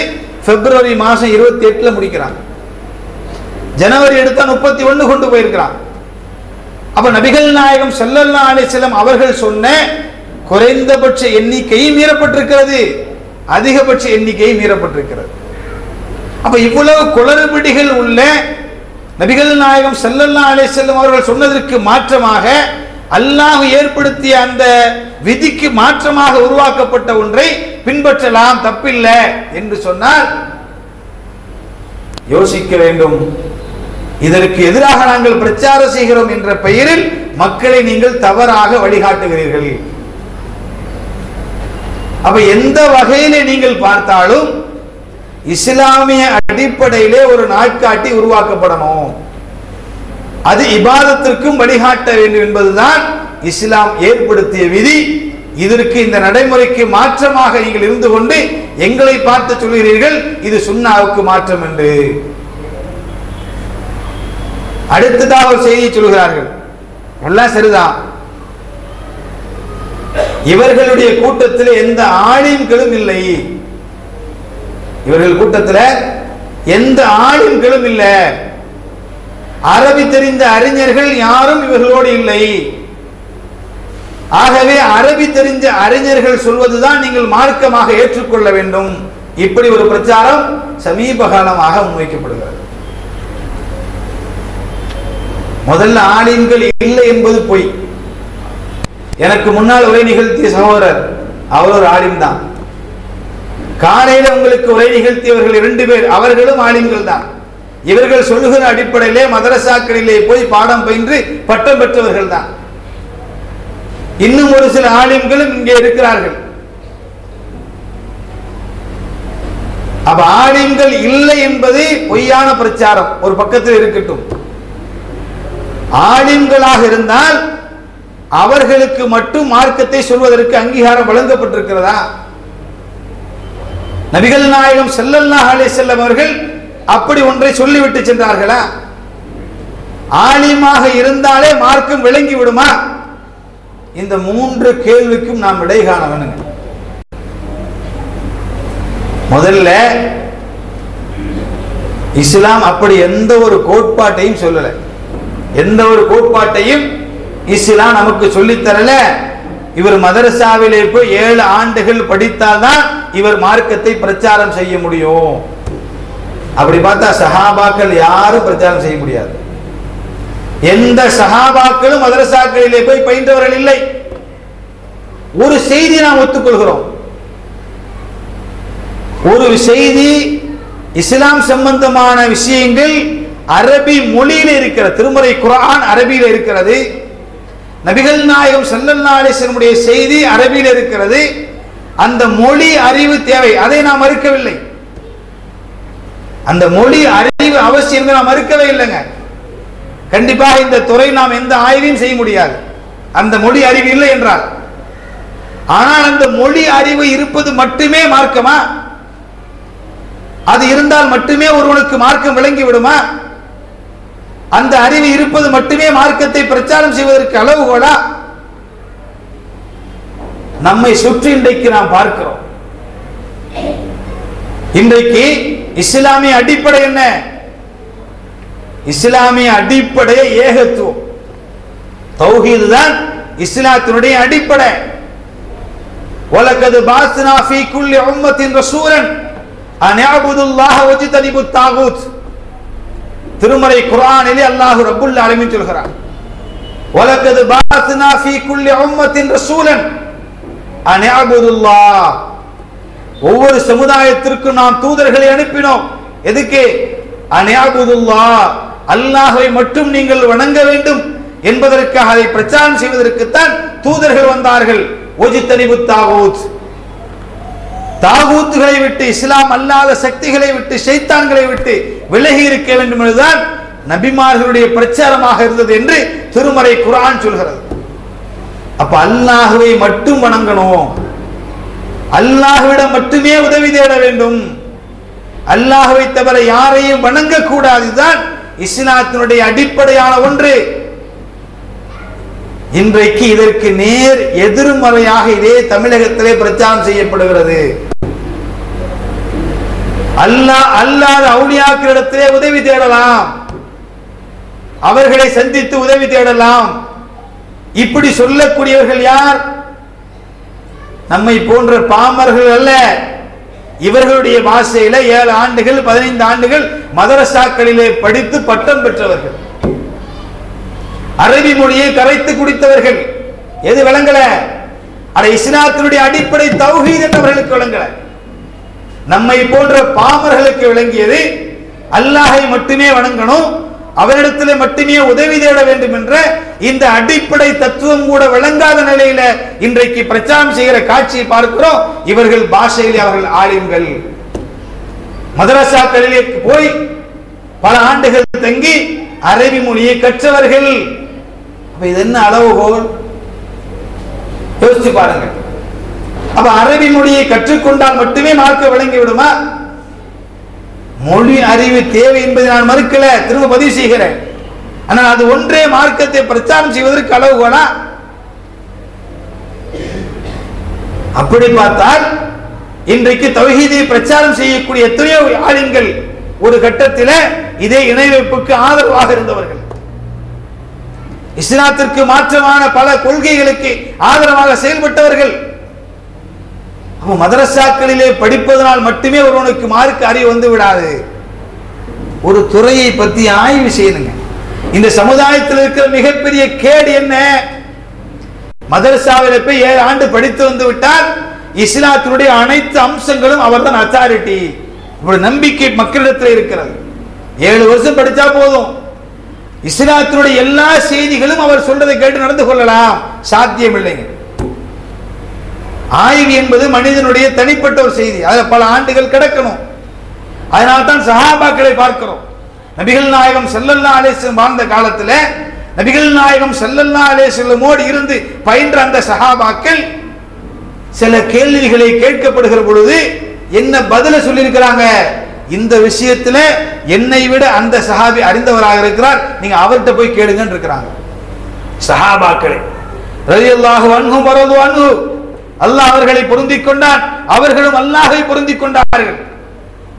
பிப்ரவரி மாசம் 28ல முடிக்கிறாங்க, ஜனவரி எடுத்தா 31 கொண்டு போயிருக்கிறாங்க. அப்ப நபிகள் நாயகம் ஸல்லல்லாஹு அலைஹி வஸல்லம் அவர்கள் சொன்ன குறைந்தபட்ச எண்ணிக்கை மீறப்பட்டிருக்கிறது, அதிகபட்ச எண்ணிக்கை மீறப்பட்டிருக்கிறது. அப்ப இவ்வளவு குளறுபடிகள் உள்ள நபிகள் நாயகம் ஸல்லல்லாஹு அலைஹி வஸல்லம் அவர்கள் சொன்னதற்கு மாற்றமாக அல்லாஹ் ஏற்படுத்திய அந்த விதிக்கு மாற்றமாக உருவாக்கப்பட்ட ஒன்றை பின்பற்றலாம், தப்பில்லை என்று சொன்னால் யோசிக்க வேண்டும். இதற்கு எதிராக நாங்கள் பிரச்சாரம் செய்கிறோம் என்ற பெயரில் மக்களை நீங்கள் தவறாக வழிகாட்டுகிறீர்கள். அப்ப எந்த வகையிலே நீங்கள் பார்த்தாலும் இஸ்லாமிய அடிப்படையிலே ஒரு நாட்காட்டி உருவாக்கப்படணும், அது இபாதத்திற்கும் வழிகாட்ட வேண்டும் என்பதுதான் இஸ்லாம் ஏற்படுத்திய விதி. இதற்கு இந்த நடைமுறைக்கு மாற்றமாக நீங்கள் இருந்து கொண்டு எங்களை பார்த்து சொல்கிறீர்கள் இது சுன்னாவுக்கு மாற்றம் என்று. அடுத்ததாக ஒரு செய்தியை சொல்கிறார்கள், எல்லாம் சரிதான், இவர்களுடைய கூட்டத்தில் எந்த ஆலிம்களும் இல்லை, இவர்கள் கூட்டத்தில் எந்த ஆலிம்களும் இல்லை, அரபி தெரிந்த அறிஞர்கள் யாரும் இவர்களோடு இல்லை, ஆகவே அரபி தெரிஞ்ச அறிஞர்கள் சொல்வதுதான் நீங்கள் மார்க்கமாக ஏற்றுக்கொள்ள வேண்டும். இப்படி ஒரு பிரச்சாரம் சமீப காலமாக முன்வைக்கப்படுகிறது. முதல்ல ஆலிம்கள் இல்லை என்பது பொய். எனக்கு முன்னால் உரை நிகழ்த்திய சகோதரர் அவர் ஒரு ஆலிம் தான். காலையில் உங்களுக்கு உரை நிகழ்த்தியவர்கள் 2 பேர், அவர்களும் ஆலிம்கள் தான். இவர்கள் சொல்லுகிற அடிப்படையிலே மதரசாக்களிலே போய் பாடம் பயின்று பட்டம் பெற்றவர்கள் தான். இன்னும் ஒரு சில ஆலிம்களும் இங்கே இருக்கிறார்கள். அப்ப ஆலிம்கள் இல்லை என்பது பொய்யான பிரச்சாரம் ஒரு பக்கத்தில் இருக்கட்டும். ஆலிம்களாக இருந்தால் அவர்களுக்கு மட்டும் மார்க்கத்தை சொல்வதற்கு அங்கீகாரம் வழங்கப்பட்டிருக்கிறதா? நபிகள் நாயகம் ஸல்லல்லாஹு அலைஹி வஸல்லம் அவர்கள் அப்படி ஒன்றை சொல்லிவிட்டு சென்றார்களா? ஆலிமாக இருந்தாலே மார்க்கம் விளங்கி விடுமா? இந்த 3 கேள்விக்கும் நாம் விடை காண வேணுங்க. முதல்ல இஸ்லாம் அப்படி எந்த ஒரு கோட்பாட்டையும் சொல்லல, எந்த ஒரு கோட்பாட்டையும் இஸ்லாம் நமக்கு சொல்லித் தரல. இவர் மதரசாவிலே போய் 7 ஆண்டுகள் படித்தால்தான் இவர் மார்க்கத்தை பிரச்சாரம் செய்ய முடியும். அப்படி பார்த்தா சஹாபாக்கள் யாரும் பிரச்சாரம் செய்ய முடியாது. எந்த சஹாபாக்களும் மதரசாக்களிலே போய் பயின்றவர்கள் இல்லை. ஒரு செய்தி நாம் ஒத்துக்கொள்கிறோம், ஒரு செய்தி இஸ்லாம் சம்பந்தமான விஷயங்கள் அரபி மொழியில இருக்கிற திருமறை குர்ஆன் அரபியில இருக்கிறது, நபிகள் நாயகம் ஸல்லல்லாஹு அலைஹி வஸல்லம் செய்தி அரபியில இருக்கிறது. அந்த மொழி அறிவு தேவை, அதை நாம் மறுக்கவில்லை. அந்த மொழி அறிவு அவசியம் நாம் மறுக்கவே இல்லைங்க. கண்டிப்பாக இந்த துறை நாம் எந்த ஆய்வையும் செய்ய முடியாது அந்த மொழி அறிவு இல்லை என்றால். ஆனால் அந்த மொழி அறிவு இருப்பது மட்டுமே மார்க்கமா? அது இருந்தால் மட்டுமே ஒருவனுக்கு மார்க்கம் விளங்கி விடுமா? அந்த அறிவு இருப்பது மட்டுமே மார்க்கத்தை பிரச்சாரம் செய்வதற்கு அளவுகோலா? நம்மை சுற்றி இன்றைக்கு நாம் பார்க்கிறோம். இன்றைக்கு இஸ்லாமிய அடிப்படை என்ன? இஸ்லாமிய அடிப்படையை ஏகத்துவம், தௌஹீத் தான் இஸ்லாத்தினுடைய அடிப்படை. வலகத் பாஸ்னா ஃபீ குல்லி உம்மத்தின் ரசூலன் அன் இஅ்புதுல்லாஹ வஜ்தனிபுத் தாகூத். திருமறை குர்ஆனிலே அல்லாஹ் ரப்புல் ஆலமீன் சொல்கிறார், வலகத் பாஸ்னா ஃபீ குல்லி உம்மத்தின் ரசூலன் அன் இஅ்புதுல்லாஹ். ஒவ்வொரு சமுதாயத்திற்கும் நாம் தூதர்களை அனுப்பினோம். எதுக்கு? அன் இஅ்புதுல்லாஹ், அல்லாஹ்வை மட்டும் நீங்கள் வணங்க வேண்டும் என்பதற்காக, அதை பிரச்சாரம் செய்வதற்குத்தான் தூதர்கள் வந்தார்கள். வஜ்தனிபுத் தாகூத், தாகூத்துகளை விட்டு, இஸ்லாம் அல்லாத சக்திகளை விட்டு, ஷைத்தான்களை விட்டு விலகி இருக்க வேண்டும் என்பதுதான் நபிமார்களுடைய பிரச்சாரமாக இருந்தது என்று திருமறை குர்ஆன் சொல்கிறது. அப்ப அல்லாஹ்வை மட்டும் வணங்கணும், அல்லாஹ்விடம் மட்டுமே உதவி தேட வேண்டும், அல்லாஹ்வை தவிர யாரையும் வணங்க கூடாது. இதுதான் இஸ்லாத்தினுடைய அடிப்படையான ஒன்று. இன்றைக்கு இதற்கு நேர் எதிர்மறையாக இதே தமிழகத்திலே பிரச்சாரம் செய்யப்படுகிறது. அல்லாஹ் அல்லாத அவுலியாக்களிடத்திலே உதவி தேடலாம், அவர்களை சந்தித்து உதவி தேடலாம். இப்படி சொல்லக்கூடியவர்கள் யார்? நம்மை போன்ற பாமர்கள் அல்ல. இவர்களுடைய பாஷையில 7 ஆண்டுகள் 15 ஆண்டுகள் மதரசாக்களிலே படித்து பட்டம் பெற்றவர்கள், அரபி மொழியை கரைத்து குடித்தவர்கள். எது விளங்கல? அட இஸ்லாத்தினுடைய அடிப்படை தௌஹீத் என்றவர்களுக்கு விளங்கல. நம்மை போன்ற பாமர்களுக்கு விளங்கியது அல்லாஹை மட்டுமே வணங்கணும், அவரிடத்திலே மட்டுமே உதவி தேட வேண்டும் என்ற இந்த அடிப்படை தத்துவம் கூட விளங்காத நிலையில இன்றைக்கு பிரச்சாரம் செய்கிற காட்சியை பார்க்கிறோம். இவர்கள் பாஷையில் அவர்கள் ஆலிம்கள். மதரசாக்களிலே போய் பல ஆண்டுகள் தங்கி அரபி மொழியை கற்றவர்கள். அப்ப இது என்ன அளவுகோல்? யோசிச்சு பாருங்க. அப்ப அரபி மொழியை கற்றுக்கொண்டால் மட்டுமே மார்க்க விளங்கி விடுமா? மொழி அறிவு தேவை என்பதை நான் மறுக்கல, திரும்ப பதிவு செய்கிறேன். ஆனால் அது ஒன்றே மார்க்கத்தை பிரச்சாரம் செய்வதற்கு அளவுகோலா? அப்படி பார்த்தால் இன்றைக்கு தௌஹீதை பிரச்சாரம் செய்யக்கூடிய எத்தனையோ ஆளுங்கள் ஒரு கட்டத்தில் இதே இணை வைப்புக்கு ஆதரவாக இருந்தவர்கள், இஸ்லாத்திற்கு மாற்றமான பல கொள்கைகளுக்கு ஆதரவாக செயல்பட்டவர்கள். மதரசாக்களிலே படிப்பதனால் மட்டுமே ஒருவனுக்கு மார்க்க அறிவு வந்து விடாது. ஒரு துறையை பற்றி ஆய்வு செய்யணுங்க. இந்த சமுதாயத்தில் இருக்கிற மிகப்பெரிய கேடு என்ன? மதரசாவில் போய் 7 ஆண்டு படித்து வந்து விட்டால் இஸ்லாத்தினுடைய அனைத்து அம்சங்களும் அவர்தான் அத்தாரிட்டி, இப்படி நம்பிக்கை மக்களிடத்தில் இருக்கிறது. 7 வருஷம் படித்தா போதும், இஸ்லாத்தினுடைய எல்லா செய்திகளும் அவர் சொல்றதை கேட்டு நடந்து கொள்ளலாம். சாத்தியம் இல்லைங்க. ஆய்வு என்பது மனிதனுடைய தனிப்பட்ட ஒரு செய்தி, அதில் பல ஆண்டுகள் கிடக்கணும். அதனால்தான் சஹாபாக்களை பார்க்கிறோம். நபிகள் நாயகம் ஸல்லல்லாஹு அலைஹி வஸல்லம் வாழ்ந்த காலத்தில் நபிகள் நாயகம் ஸல்லல்லாஹு அலைஹி வஸல்லமோடு இருந்து பயின்ற அந்த சஹாபாக்கள் சில கேள்விகளை கேட்கப்படுகிற பொழுது என்ன பதில சொல்லியிருக்கிறாங்க? இந்த விஷயத்துல என்னை விட அந்த சஹாபி அறிந்தவராக இருக்கிறார், நீங்க அவர்கிட்ட போய் கேளுங்கன்னு இருக்கிறாங்க. சஹாபாக்களே ரலியல்லாஹு அன்ஹும் வரது அன்ஹு, அல்லாஹ் அவர்களை பொருந்திக் கொண்டான், அவர்களும் அல்லாஹை பொருந்திக் கொண்டார்கள்.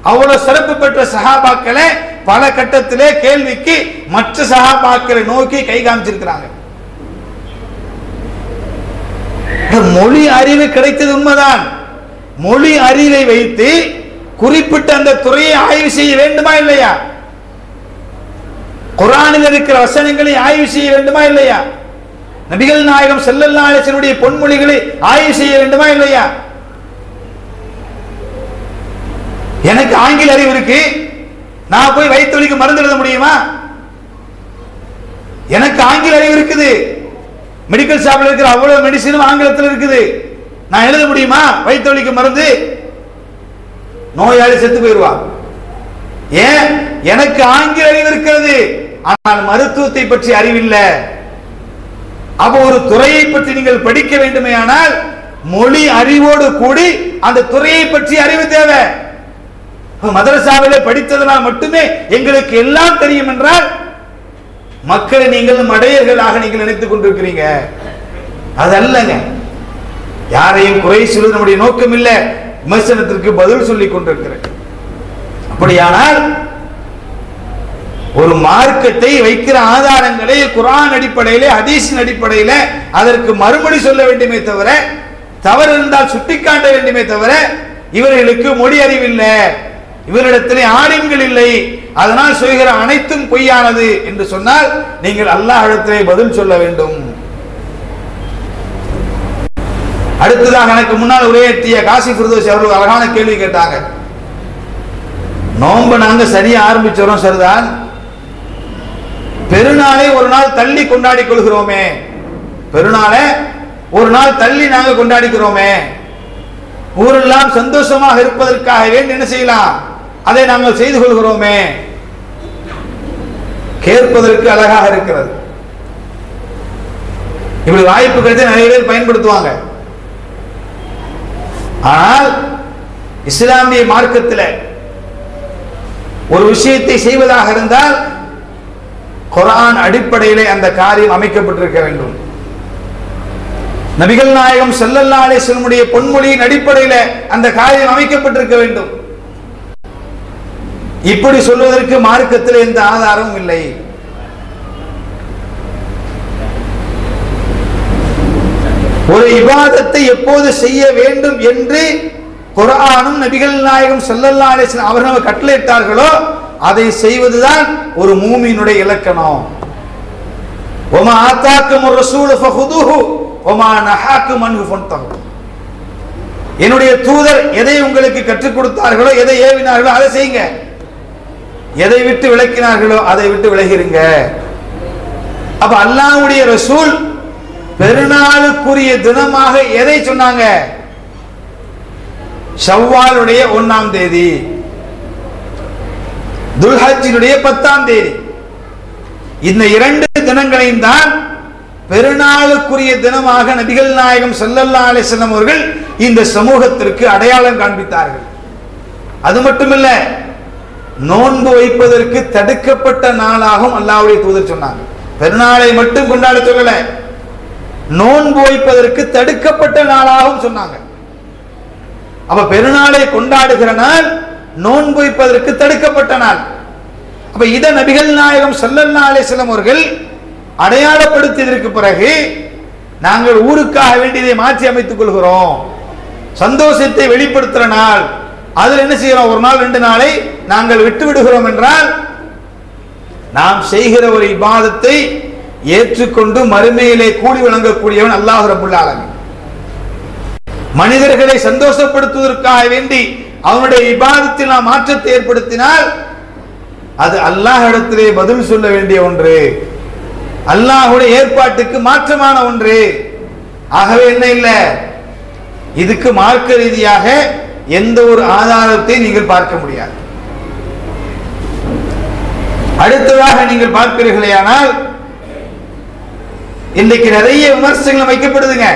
அவ்வளவு சிறப்பு பெற்ற சஹாபாக்களை பல கட்டத்திலே கேள்விக்கு மற்ற சஹாபாக்களை நோக்கி கை காமிச்சிருக்கிறாங்க. மொழி அறிவு கிடைத்தது உண்மைதான். மொழி அறிவை வைத்து குறிப்பிட்ட அந்த துறையை ஆய்வு செய்ய வேண்டுமா இல்லையா? குர்ஆனில் இருக்கிற வசனங்களை ஆய்வு செய்ய வேண்டுமா இல்லையா? நபிகள் நாயகம் ஸல்லல்லாஹு அலைஹி வஸல்லம் பொன்மொழிகளை ஆய்வு செய்ய வேண்டுமா இல்லையா? எனக்கு ஆங்கில அறிவு இருக்கு, நான் போய் வயிற்று வலிக்கு மருந்து எழுத முடியுமா? எனக்கு ஆங்கில அறிவு இருக்குது, மெடிக்கல் ஷாப்ல இருக்கிற அவ்வளவு மெடிசினும் ஆங்கிலத்தில் இருக்குது, நான் எழுத முடியுமா வயிற்று வலிக்கு மருந்து? நோயாளி செத்து போயிடுவா. ஏன்? எனக்கு ஆங்கில அறிவு இருக்கிறது, ஆனால் மருத்துவத்தை பற்றி அறிவில்லை. அப்போ ஒரு துறையை பற்றி நீங்கள் படிக்க வேண்டுமேயானால் மொழி அறிவோடு கூடி அந்த துறையை பற்றி அறிவு தேவை. மதரசாவிலே படித்ததனால் மட்டுமே எங்களுக்கு எல்லாம் தெரியும் என்றால் மக்களை நீங்கள் மடையர்களாக நீங்கள் நினைத்துக் கொண்டிருக்கிறீங்க. அதல்லங்க. யாரையும் குறை சொல்வது நம்முடைய நோக்கம் இல்லை, விமர்சனத்திற்கு பதில் சொல்லிக் கொண்டிருக்கிறேன். அப்படியானால் ஒரு மார்க்கத்தை வைக்கிற ஆதாரங்களை குர்ஆன் அடிப்படையிலே ஹதீஸின் அடிப்படையிலே அதற்கு மறுமொழி சொல்ல வேண்டுமே தவிர, தவறு இருந்தால் சுட்டிக்காட்ட வேண்டுமே தவிர, இவர்களுக்கு மொழி அறிவில்லை, இவரிடத்திலே ஆலிம்கள் இல்லை, அதனால் சொல்கிற அனைத்தும் பொய்யானது என்று சொன்னால் நீங்கள் அல்லாஹ்விடத்திலே பதில் சொல்ல வேண்டும். அடுத்ததாக எனக்கு முன்னால் உரையாற்றிய காசி ஃபிர்தௌசி அவர்கள் அழகான கேள்வி கேட்டாங்க. நோன்பு நாங்க சரியா ஆரம்பிச்சோம் சரிதான், பெருநாளை ஒரு நாள் தள்ளி கொண்டாடி கொள்கிறோமே, பெருநாளை ஒரு நாள் தள்ளி நாங்க கொண்டாடிக்கிறோமே, ஊரெல்லாம் சந்தோஷமாக இருப்பதற்காக வேண்டி என்ன செய்யலாம், அதை நாங்கள் செய்து கொள்கிறோமே. கேட்பதற்கு அழகாக இருக்கிறது. இப்படி வாய்ப்பு கிடைத்து நிறைய பேர் பயன்படுத்துவாங்க. ஆனால் இஸ்லாமிய மார்க்கத்தில் ஒரு விஷயத்தை செய்வதாக இருந்தால் குர்ஆன் அடிப்படையிலே அந்த காரியம் அமைக்கப்பட்டிருக்க வேண்டும். நபிகள் நாயகம் ஸல்லல்லாஹு அலைஹி வஸல்லம் பொன்மொழியின் அடிப்படையில் அந்த காரியம் அமைக்கப்பட்டிருக்க வேண்டும். இப்படி சொல்வதற்கு மார்க்கத்தில் எந்த ஆதாரமும் இல்லை. ஒரு இபாதத்தை எப்போது செய்ய வேண்டும் என்று குர்ஆனும் நபிகள் நாயகம் ஸல்லல்லாஹு அலைஹி வஸல்லம் அவர்கள் கட்டளையிட்டார்களோ அதை செய்வதுதான் ஒரு மூமினுடைய இலக்கணம். வமா ஆதாக்குமுர் ரசூல் ஃபஹுதுஹு வமா நஹாக்கும் அன்ஹு ஃபன்தஹு. என்னுடைய தூதர் எதை உங்களுக்கு கற்றுக் கொடுத்தார்களோ, எதை ஏவினார்களோ அதை செய்யுங்க, எதை விட்டு விலக்கினார்களோ அதை விட்டு விலகிருங்க. அப்ப அல்லாஹ்வுடைய ரசூல் பெருநாளுக்குரிய தினமாக எதை சொன்னாங்க? ஷவ்வாலுடைய 1ஆம் தேதி. துல்ஹஜ்ஜினுடைய 10ஆம் தேதி. இந்த 2 தினங்களையும் தான் பெருநாளுக்குரிய தினமாக நபிகள் நாயகம் ஸல்லல்லாஹு அலைஹி வஸல்லம் அவர்கள் இந்த சமூகத்திற்கு அடையாளம் காண்பித்தார்கள். அது மட்டுமில்ல, நோன்பு வைப்பதற்கு தடுக்கப்பட்ட நாளாகவும் அல்லாஹ்வுடைய தூதர் சொன்னாங்க. பெருநாளை மட்டும் கொண்டாட சொல்லல, நோன்பு வைப்பதற்கு தடுக்கப்பட்ட நாளாகவும் சொன்னாங்க. அப்ப பெருநாளை கொண்டாடுகிற நாள் நோன்பு வைப்பதற்கு தடுக்கப்பட்ட நாள். அப்ப இத நபிகள் நாயகம் ஸல்லல்லாஹு அலைஹி வஸல்லம் அவர்கள் அடையாளப்படுத்தியதற்கு பிறகு நாங்கள் ஊருக்காக வேண்டியதை மாற்றி அமைத்துக் கொள்கிறோம். சந்தோஷத்தை வெளிப்படுத்துற நாள், அதில் என்ன செய்யறோம், ஒரு நாள் 2 நாளை நாங்கள் விட்டு விடுகிறோம் என்றால் நாம் செய்கிற ஒரு இபாதத்தை ஏற்றுக்கொண்டு மறுமையிலே கூலி வழங்கக்கூடியவன் அல்லாஹ் ரப்புல் ஆலமீன். மனிதர்களை சந்தோஷப்படுத்துவதற்காக வேண்டி அவனுடைய இபாதத்தில் நாம் மாற்றத்தை ஏற்படுத்தினால் அது அல்லாஹ் இடத்திலே பதில் சொல்ல வேண்டிய ஒன்று, அல்லாஹ்வுடைய ஏற்பாட்டுக்கு மாற்றமான ஒன்று. ஆகவே என்ன இல்லை, இதுக்கு மார்க்க ரீதியாக எந்த ஒரு ஆதாரத்தை நீங்கள் பார்க்க முடியாது. அடுத்ததாக நீங்கள் பார்ப்பீர்களேயானால் இன்றைக்கு நிறைய விமர்சனங்கள் வைக்கப்படுதுங்க.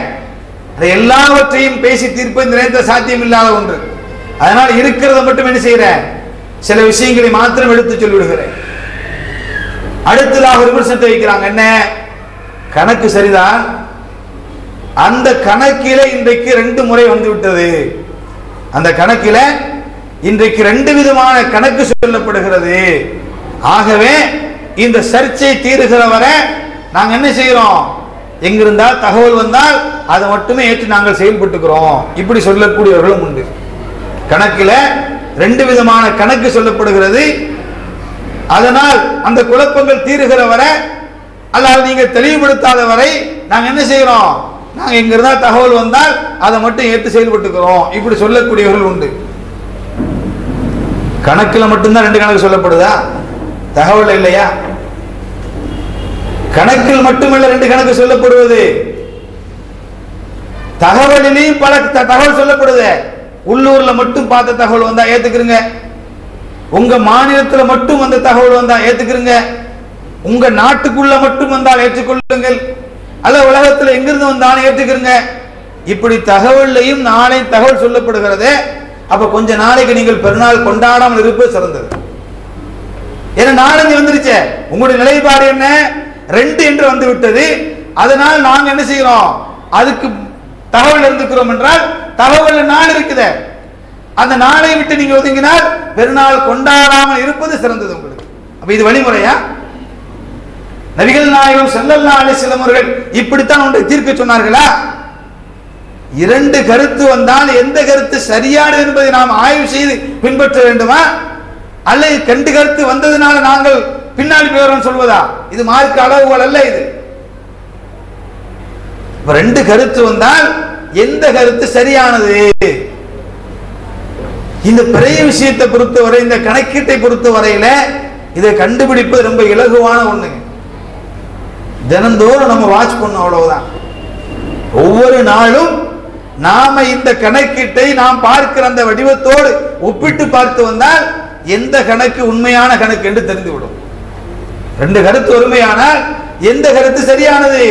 அதை எல்லாவற்றையும் பேசி தீர்ப்பு இந்த நேரத்தில் சாத்தியம் இல்லாத ஒன்று. அதனால் இருக்கிறத மட்டும் என்ன செய்யறேன், சில விஷயங்களை மாத்திரம் எடுத்து சொல்லிவிடுகிறேன். அடுத்ததாக ஒரு விமர்சனத்தை வைக்கிறாங்க. என்ன, கணக்கு சரிதான், அந்த கணக்கில இன்றைக்கு 2 முறை வந்து விட்டது, அந்த கணக்கில இன்றைக்கு 2 விதமான கணக்கு சொல்லப்படுகிறது. ஆகவே இந்த சர்ச்சை தீருகிற வரை நாங்க என்ன செய்யறோம், எங்கிருந்தா தகவல் வந்தால் அதை மட்டுமே ஏற்று நாங்கள் செயல்பட்டுக்கிறோம். இப்படி சொல்லக்கூடியவர்களும் உண்டு. கணக்கில 2 விதமான கணக்கு சொல்லப்படுகிறது. அதனால் அந்த குழப்பங்கள் தீருகிற வரை அல்லது நீங்க தெளிவுபடுத்தாத வரை நாங்க என்ன செய்யறோம், நாங்க எங்கிருந்தா தகவல் வந்தால் அதை மட்டும் ஏற்று செயல்பட்டுக்கிறோம். இப்படி சொல்லக்கூடியவர்கள் உண்டு. கணக்குல மட்டும்தான் 2 கணக்கு சொல்லப்படுதா, தகவல் இல்லையா? கணக்கில் மட்டுமல்ல 2 கணக்கு சொல்லப்படுவது, தகவலிலேயும் பல தகவல் சொல்லப்படுது. உள்ளூர்ல மட்டும் பார்த்த தகவல் வந்தா ஏத்துக்கிறீங்க, உங்க மாநிலத்துல மட்டும் வந்த தகவல் வந்தா ஏத்துக்கிறீங்க, உங்க நாட்டுக்குள்ள மட்டும் வந்தால் ஏற்றுக்கொள்ளுங்கள், அல்ல உலகத்துல எங்கிருந்து வந்தாலும் ஏற்றுக்கிறீங்க. இப்படி தகவல்லையும் நாளை தகவல் சொல்லப்படுகிறது. அப்ப கொஞ்ச நாளைக்கு நீங்கள் பெருநாள் கொண்டாடாமல் இருப்பது சிறந்தது. ஏன்னா நாளஞ்சு வந்துருச்சு, உங்களுடைய நிலைப்பாடு என்ன, 2 என்று வந்து விட்டது. அதனால் நாங்க என்ன செய்யறோம், அதுக்கு தகவல் இருந்துக்கிறோம் என்றால் தகவல் நாள் இருக்குது, அந்த நாளை விட்டு நீங்க ஒதுங்கினால் பெருநாள் கொண்டாடாமல் இருப்பது சிறந்தது உங்களுக்கு. அப்ப இது வழிமுறையா? நபிகள் நாயகம் ஸல்லல்லாஹு அலைஹி வஸல்லம் அவர்கள் இப்படித்தான் ஒன்றை தீர்க்க சொன்னார்களா? 2 கருத்து வந்தால் எந்த கருத்து சரியானது என்பதை நாம் ஆய்வு செய்து பின்பற்ற வேண்டுமா, அல்லது 2 கருத்து வந்ததுனால நாங்கள் பின்னாடி போறோம் சொல்வதா? இது மார்க்க அளவுகள் அல்ல. இது 2 கருத்து வந்தால் எந்த கருத்து சரியானது? இந்த பெரிய விஷயத்தை பொறுத்தவரை, இந்த கணக்கீட்டை பொறுத்தவரையில இதை கண்டுபிடிப்பது ரொம்ப இலகுவான ஒண்ணுங்க. தினந்தோறும் நம்ம வாட்ச் பண்ணோம், அவ்வளவுதான். ஒவ்வொரு நாளும் நாம இந்த கணக்கீட்டை நாம் பார்க்கிற அந்த வடிவத்தோடு ஒப்பிட்டு பார்த்து வந்தால் எந்த கணக்கு உண்மையான கணக்கு என்று தெரிந்துவிடும். 2 கருத்து ஒருமையானால் எந்த கருத்து சரியானது?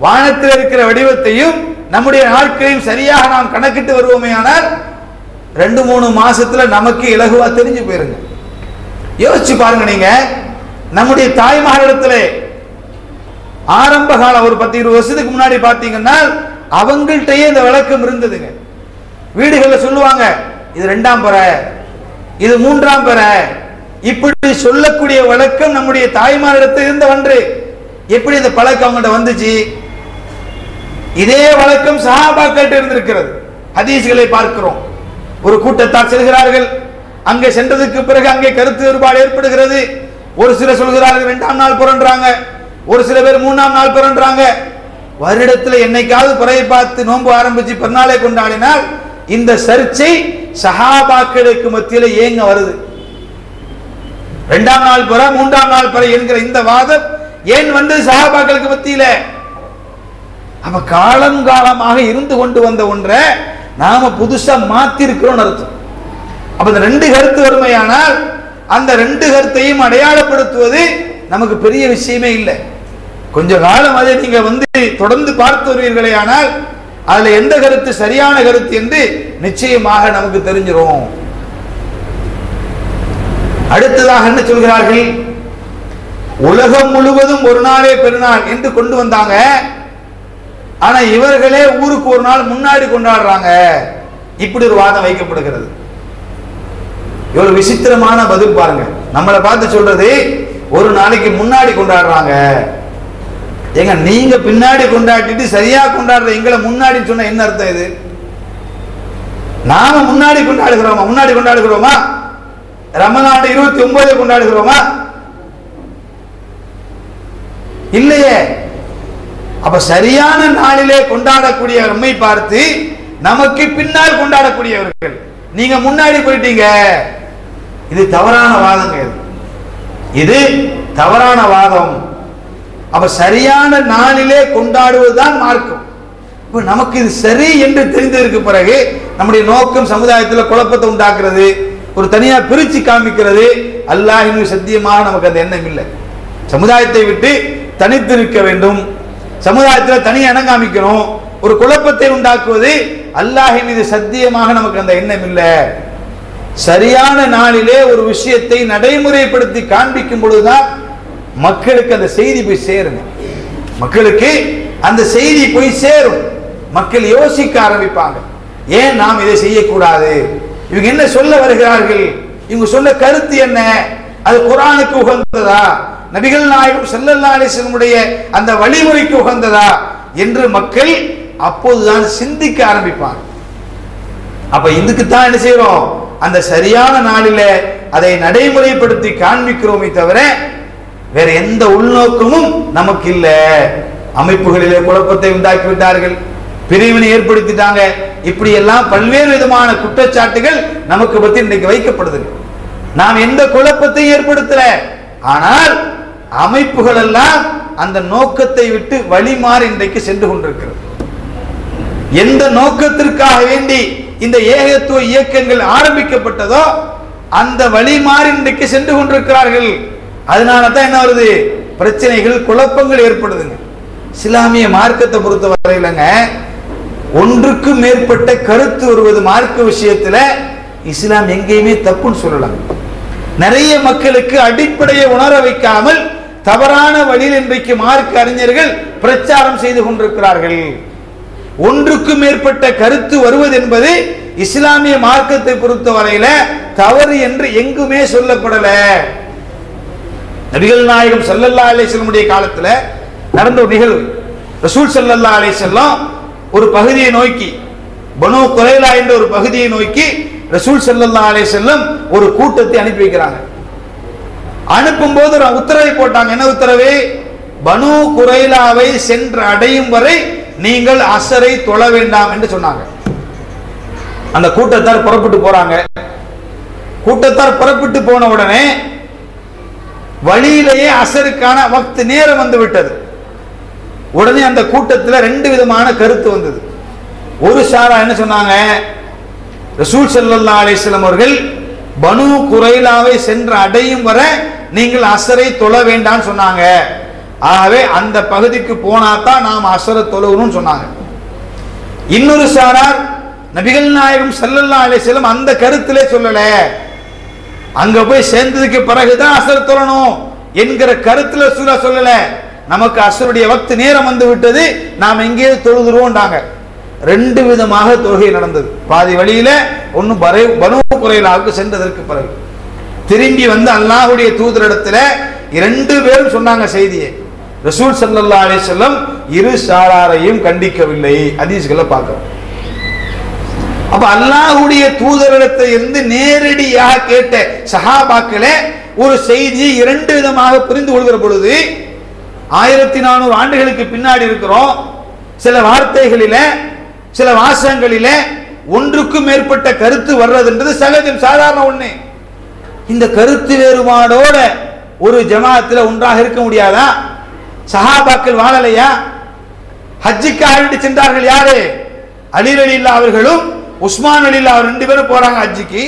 வானத்தில் இருக்கிற வடிவத்தையும் நம்முடைய நாட்களையும் சரியாக நாம் கணக்கிட்டு வருவோமேயானால் 2-3 மாசத்துல நமக்கு இலகுவா தெரிஞ்சு போயிருங்க. யோசிச்சு பாருங்க, நீங்க நம்முடைய தாய்மாரிடத்துல ஆரம்ப காலம் ஒரு 10-20 வருஷத்துக்கு முன்னாடி பாத்தீங்கன்னா அவங்கள்ட்டயே இந்த விளக்கம் இருந்ததுங்க. வீடுகளில் சொல்லுவாங்க, இது 2ஆம் பிறை, இது 3ஆம் பிறை, இப்படி சொல்லக்கூடிய வழக்கம் நம்முடைய தாய்மாரிடத்தில் இருந்த ஒன்று. எப்படி இந்த பழக்கம் அவங்கள்ட்ட வந்துச்சு? இதே வழக்கம் சஹாபாக்கள்கிட்ட இருந்திருக்கிறது. ஹதீஸ்களை பார்க்கிறோம். ஒரு கூட்டத்தார் செல்கிறார்கள், அங்கே சென்றதுக்கு பிறகு அங்கே கருத்து வேறுபாடு ஏற்படுகிறது. ஒரு சிலர் சொல்கிறார்கள் 2ஆம் நாள் பிறன்றாங்க, ஒரு சில பேர் 3ஆம் நாள் பிறன்றாங்க. வருடத்தில் என்னைக்காவது பிறையை பார்த்து நோன்பு ஆரம்பிச்சு பெருநாளை கொண்டாடினால் இந்த சர்ச்சை சஹாபாக்களுக்கு மத்தியில ஏங்க வருது? 2ஆம் நாள் பிறை 3ஆம் நாள் பிறை என்கிற இந்த வாதம் ஏன் வந்து சஹாபாக்களுக்கு மத்தியில? அப்ப காலங்காலமாக இருந்து கொண்டு வந்த ஒன்றை நாம புதுசா மாத்தி இருக்கிறோம் அர்த்தம். அப்ப இந்த 2 கருத்து வறுமையானால் அந்த ரெண்டு கருத்தையும் அடையாளப்படுத்துவது நமக்கு பெரிய விஷயமே இல்லை. கொஞ்ச காலம் அதை நீங்க தொடர்ந்து பார்த்து வருவீர்களே, ஆனால் அதுல எந்த கருத்து சரியான கருத்து என்று நிச்சயமாக நமக்கு தெரிஞ்சிரும். அடுத்ததாக என்ன சொல்கிறார்கள்? உலகம் முழுவதும் ஒரு நாளே பெருநாள் என்று கொண்டு வந்தாங்க. ஆனா இவர்களே ஊருக்கு ஒரு நாள் முன்னாடி கொண்டாடுறாங்க. இப்படி ஒரு வாதம் வைக்கப்படுகிறது. இவ்வளவு விசித்திரமான பதில் பாருங்க. நம்மளை பார்த்து சொல்றது ஒரு நாளைக்கு முன்னாடி கொண்டாடுறாங்க. ஏங்க நீங்க பின்னாடி கொண்டாடிட்டு சரியா கொண்டாடுற எங்களை முன்னாடி சொன்ன என்ன அர்த்தம்? இது நாம முன்னாடி கொண்டாடுகிறோமா? ரமலான் 29 கொண்டாடுகிறோமா? இல்லையே. அப்ப சரியான நாளிலே கொண்டாடக்கூடிய நம்மை பார்த்து நமக்கு பின்னால் கொண்டாடக்கூடியவர்கள் நீங்க முன்னாடி போயிட்டீங்க. இது தவறான வாதங்க. இது தவறான வாதம். அப்ப சரியான நாளிலே கொண்டாடுவதுதான் மார்க்கம். இப்ப நமக்கு இது சரி என்று தெரிந்ததற்கு பிறகு நம்முடைய நோக்கம் சமுதாயத்தில் குழப்பத்தை உண்டாக்குறது, ஒரு தனியா பிரிச்சு காமிக்கிறது. அல்லாஹ்வின் சத்தியமாக நமக்கு அந்த எண்ணம் இல்லை. சமுதாயத்தை விட்டு தனித்து நிற்க வேண்டும், சமுதாயத்தில் தனி இனம் காமிக்கணும், ஒரு குழப்பத்தை உண்டாக்குவது அல்லாஹ்வின் மீது சத்தியமாக நமக்கு அந்த எண்ணம் இல்லை. சரியான நாளிலே ஒரு விஷயத்தை நடைமுறைப்படுத்தி காண்பிக்கும் பொழுதுதான் மக்களுக்கு அந்த செய்தி போய் சேரும். மக்களுக்கு அந்த செய்தி போய் சேரும். மக்கள் யோசிக்க ஆரம்பிப்பாங்க, ஏன் நாம் இதை செய்யக்கூடாது? இவங்க என்ன சொல்ல வருகிறார்கள்? இவங்க சொன்ன கருத்து என்ன? அது குர்ஆனுக்கு உகந்ததா? நபிகள் நாயகம் ஸல்லல்லாஹு அலைஹி வஸல்லமுடைய அந்த வழிமுறைக்கு உகந்ததா என்று மக்கள் அப்போதுதான் சிந்திக்க ஆரம்பிப்பாங்க. அப்ப இதுக்கு தான் என்ன செய்யறோம்? அந்த சரியான நாளில அதை நடைமுறைப்படுத்தி காண்பிக்கிறோமே தவிர வேற எந்த உள்நோக்கமும் நமக்கு இல்ல. அமைப்புகளிலே குழப்பத்தை உண்டாக்கி விட்டார்கள், பிரிவினை ஏற்படுத்திட்டாங்க. இப்படி எல்லாம் பல்வேறு விதமான குற்றச்சாட்டுகள் நமக்கு பத்தி இன்றைக்கு வைக்கப்படுது. நாம் எந்த குழப்பத்தை ஏற்படுத்தல, ஆனால் அமைப்புகள் எல்லாம் அந்த நோக்கத்தை விட்டு வழிமாறி இன்றைக்கு சென்று கொண்டிருக்கிறது. எந்த நோக்கத்திற்காக வேண்டி இந்த ஏகத்துவ இயக்கங்கள் ஆரம்பிக்கப்பட்டதோ அந்த வழிமாறி இன்றைக்கு சென்று கொண்டிருக்கிறார்கள். அதனால தான் என்ன வருது? பிரச்சனைகள், குழப்பங்கள் ஏற்படுதுங்க. இஸ்லாமிய மார்க்கத்தை பொறுத்த வரையிலங்க ஒன்றுக்கு மேற்பட்ட கருத்து வருவது மார்க்க விஷயத்துல இஸ்லாம் எங்கேயுமே தப்புன்னு சொல்லலாம். நிறைய மக்களுக்கு அடிப்படையை உணர வைக்காமல் தவறான வழியில் இன்றைக்கு மார்க்க அறிஞர்கள் பிரச்சாரம் செய்து கொண்டிருக்கிறார்கள். ஒன்றுக்கு மேற்பட்ட கருத்து வருவது என்பது இஸ்லாமிய மார்க்கத்தை பொறுத்த வரையில தவறு என்று எங்குமே சொல்லப்படல. நபிகள் நாயகம் ஸல்லல்லாஹு அலைஹி வஸல்லம் காலத்துல நடந்த ஒரு நிகழ்வு. ரசூல் ஸல்லல்லாஹு அலைஹி வஸல்லம் ஒரு பகுதியை நோக்கி, பனு குரைலா என்ற ஒரு பகுதியை நோக்கி ரசூல் ஸல்லல்லாஹு அலைஹி வஸல்லம் ஒரு கூட்டத்தை அனுப்பி வைக்கிறாங்க. அனுப்பும்போது ஒரு உத்தரவை போட்டாங்க. என்ன உத்தரவு? பனு குரைலாவை சென்று அடையும் வரை நீங்கள் அசரை தொழ வேண்டாம் என்று சொன்னாங்க. அந்த கூட்டத்தார் புறப்பட்டு போறாங்க. கூட்டத்தார் புறப்பட்டு போன உடனே வழியிலேயே அசருக்கான வக்த் நேரம் வந்து விட்டது. உடனே அந்த கூட்டத்தில் ரெண்டு விதமான கருத்து வந்தது. ஒரு சாரா என்ன சொன்னாங்க? ரசூல் ஸல்லல்லாஹு அலைஹி வஸல்லம் அவர்கள் பனு குரைலாவை சென்று அடையும் வரை நீங்கள் அசரை தொழ வேண்டாம் சொன்னாங்க. ஆகவே அந்த பகுதிக்கு போனாதான் நாம் அசரை தொழுகணும்னு சொன்னாங்க. இன்னொரு சாரார் நபிகள் நாயகம் ஸல்லல்லாஹு அலைஹி வஸல்லம் அந்த கருத்திலே சொல்லல, அங்க போய் சேர்ந்ததுக்கு பிறகுதான் அசர் தொழணும் என்கிற கருத்துல ரசூலுல்லாஹ் சொல்லல. நமக்கு அசருடைய வக்த் நேரம் வந்து விட்டது, நாம் எங்கே தொழுதுருவோம்டாங்க. ரெண்டு விதமாக தொழுகை நடந்தது. பாதி வழியில ஒன்னு பனு குரைலாவுக்கு சென்றதற்கு பிறகு திரும்பி வந்து அல்லாஹ்வுடைய தூதரிடத்துல இரண்டு பேரும் சொன்னாங்க செய்தியை. ரசூல் ஸல்லல்லாஹு அலைஹி வஸல்லம் இரு சாராரையும் கண்டிக்கவில்லை. ஹதீஸ்களை பார்க்கிறோம். அப்ப அல்லாஹ்வுடைய தூதரிடத்தில் இருந்து நேரடியாக கேட்ட சஹாபாக்களே ஒரு செய்தியை இரண்டு விதமாக புரிந்து கொள்கிற பொழுது 1400 ஆண்டுகளுக்கு பின்னாடி இருக்கிறோம். சில வார்த்தைகளில, சில வாசகங்களில ஒன்றுக்கும் மேற்பட்ட கருத்து வர்றதுன்றது சகஜம், சாதாரண ஒண்ணு. இந்த கருத்து வேறுபாடோட ஒரு ஜமாத்துல ஒன்றாக இருக்க முடியாதா? சஹாபாக்கள் வாழலையா? ஹஜ்ஜுக்காக சென்றார்கள் யாரு? அலி ரலியல்லாஹு அவர்களும் உஸ்மான் ரலியல்லாஹு ரெண்டு பேரும் போறாங்க ஹஜ்ஜுக்கு.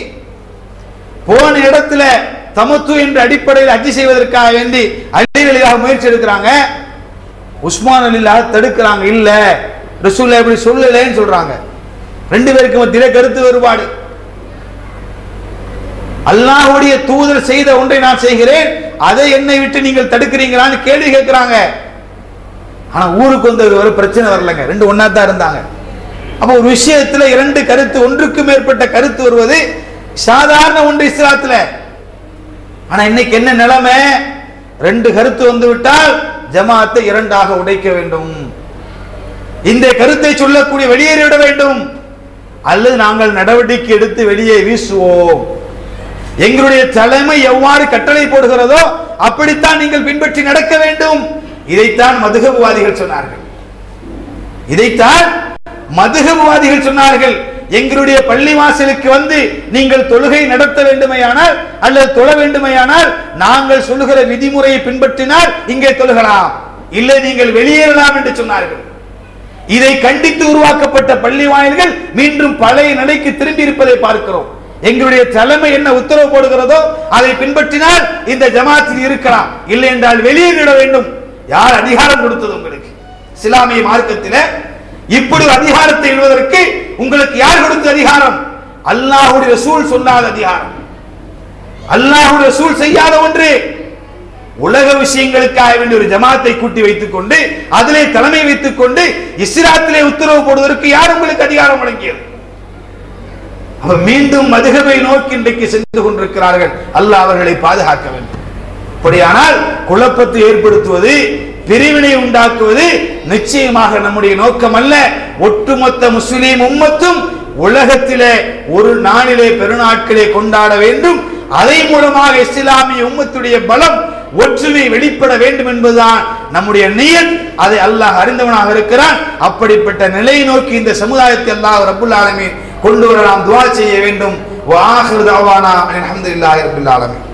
போன இடத்துல தமத்து என்ற அடிப்படையில் ஹஜ் செய்வதற்காக வேண்டி அலிகளாக முயற்சி எடுக்கிறாங்க. உஸ்மான் அலிலாக தடுக்கிறாங்க. இல்ல ரசூலுல்லாஹ் இப்படி சொல்லலைன்னு சொல்றாங்க. ரெண்டு பேருக்கு மத்தியிலே கருத்து வேறுபாடு. அல்லாஹ்வுடைய தூதர் செய்த ஒன்றை நான் செய்கிறேன், அதை என்னை விட்டு நீங்கள் தடுக்கிறீங்களான்னு கேள்வி கேட்கிறாங்க. ஆனா ஊருக்கு வந்து ஒரு பிரச்சனை வரலங்க, ரெண்டு ஒன்னா தான் இருந்தாங்க. அப்ப ஒரு விஷயத்துல இரண்டு கருத்து, ஒன்றுக்கு மேற்பட்ட கருத்து வருவது சாதாரண ஒன்று இஸ்லாத்துல. ஆனா இன்னைக்கு என்ன நிலைமை? ரெண்டு கருத்து வந்து விட்டால் ஜமாத்தை இரண்டாக உடைக்க வேண்டும், இந்த கருத்தை சொல்லக்கூடிய வெளியேறிவிட வேண்டும், அல்லது நாங்கள் நடவடிக்கை எடுத்து வெளியே வீசுவோம். எங்களுடைய தலைமை எவ்வாறு கட்டளை போடுகிறதோ அப்படித்தான் நீங்கள் பின்பற்றி நடக்க வேண்டும். இதைத்தான் மதுஹப்வாதிகள் சொன்னார்கள். இதைத்தான் மதுஹப்வாதிகள் சொன்னார்கள். எங்களுடைய பள்ளிவாசலுக்கு வந்து நீங்கள் தொழுகை நடத்த வேண்டுமையானால் அல்லது தொழ வேண்டுமையானால் நாங்கள் சொல்லுகிற விதிமுறையை பின்பற்றினால் இங்கே தொழுகலாம், இல்லை நீங்கள் வெளியேறலாம் என்று சொன்னார்கள். இதை கண்டித்து உருவாக்கப்பட்ட பள்ளி வாயில்கள் மீண்டும் பழைய நிலைக்கு திரும்பி இருப்பதை பார்க்கிறோம். எங்களுடைய தலைமை என்ன உத்தரவு போடுகிறதோ அதை பின்பற்றினால் இந்த ஜமாத்தில் இருக்கலாம், இல்லை என்றால் வெளியேறிட வேண்டும். யார் அதிகாரம் கொடுத்தது உங்களுக்கு? இஸ்லாமிய மார்க்கத்தில் இப்படி அதிகாரத்தை எழுவதற்கு உங்களுக்கு யார் கொடுத்த அதிகாரம்? அல்லாஹ்வுடைய ரசூல் சொல்லாத அதிகாரம், அல்லாஹ்வுடைய ரசூல் செய்யாத ஒன்று. உலக விஷயங்களுக்காக வேண்டிய ஒரு ஜமாத்தை கூட்டி வைத்துக் கொண்டு அதிலே தலைமை வைத்துக் கொண்டு இஸ்லாத்திலே உத்தரவு போடுவதற்கு யார் உங்களுக்கு அதிகாரம் வழங்கியது? அப்ப மீண்டும் மதுஹபை நோக்கி இன்றைக்கு சென்று கொண்டிருக்கிறார்கள். அல்லாஹ் அவர்களை பாதுகாக்க வேண்டும். அப்படியானால் குழப்பத்தை ஏற்படுத்துவது, பிரிவினை உண்டாக்குவது நிச்சயமாக நம்முடைய நோக்கம் அல்ல. ஒட்டுமொத்த முஸ்லிம் உம்மத்தும் உலகத்திலே ஒரு நாளிலே பெருநாட்களே கொண்டாட வேண்டும். அதை மூலமாக இஸ்லாமிய உம்மத்துடைய பலம், ஒற்றுமை வெளிப்பட வேண்டும் என்பதுதான் நம்முடைய நியத். அதை அல்லாஹ் அறிந்தவனாக இருக்கிறான். அப்படிப்பட்ட நிலையை நோக்கி இந்த சமுதாயத்தை அல்லாஹ் ரப்புல் ஆலமீன் கொண்டு வர நாம் துஆ செய்ய வேண்டும். வ ஆகிரு தஅவானா அல்ஹம்துலில்லாஹி ரப்பில் ஆலமீன்.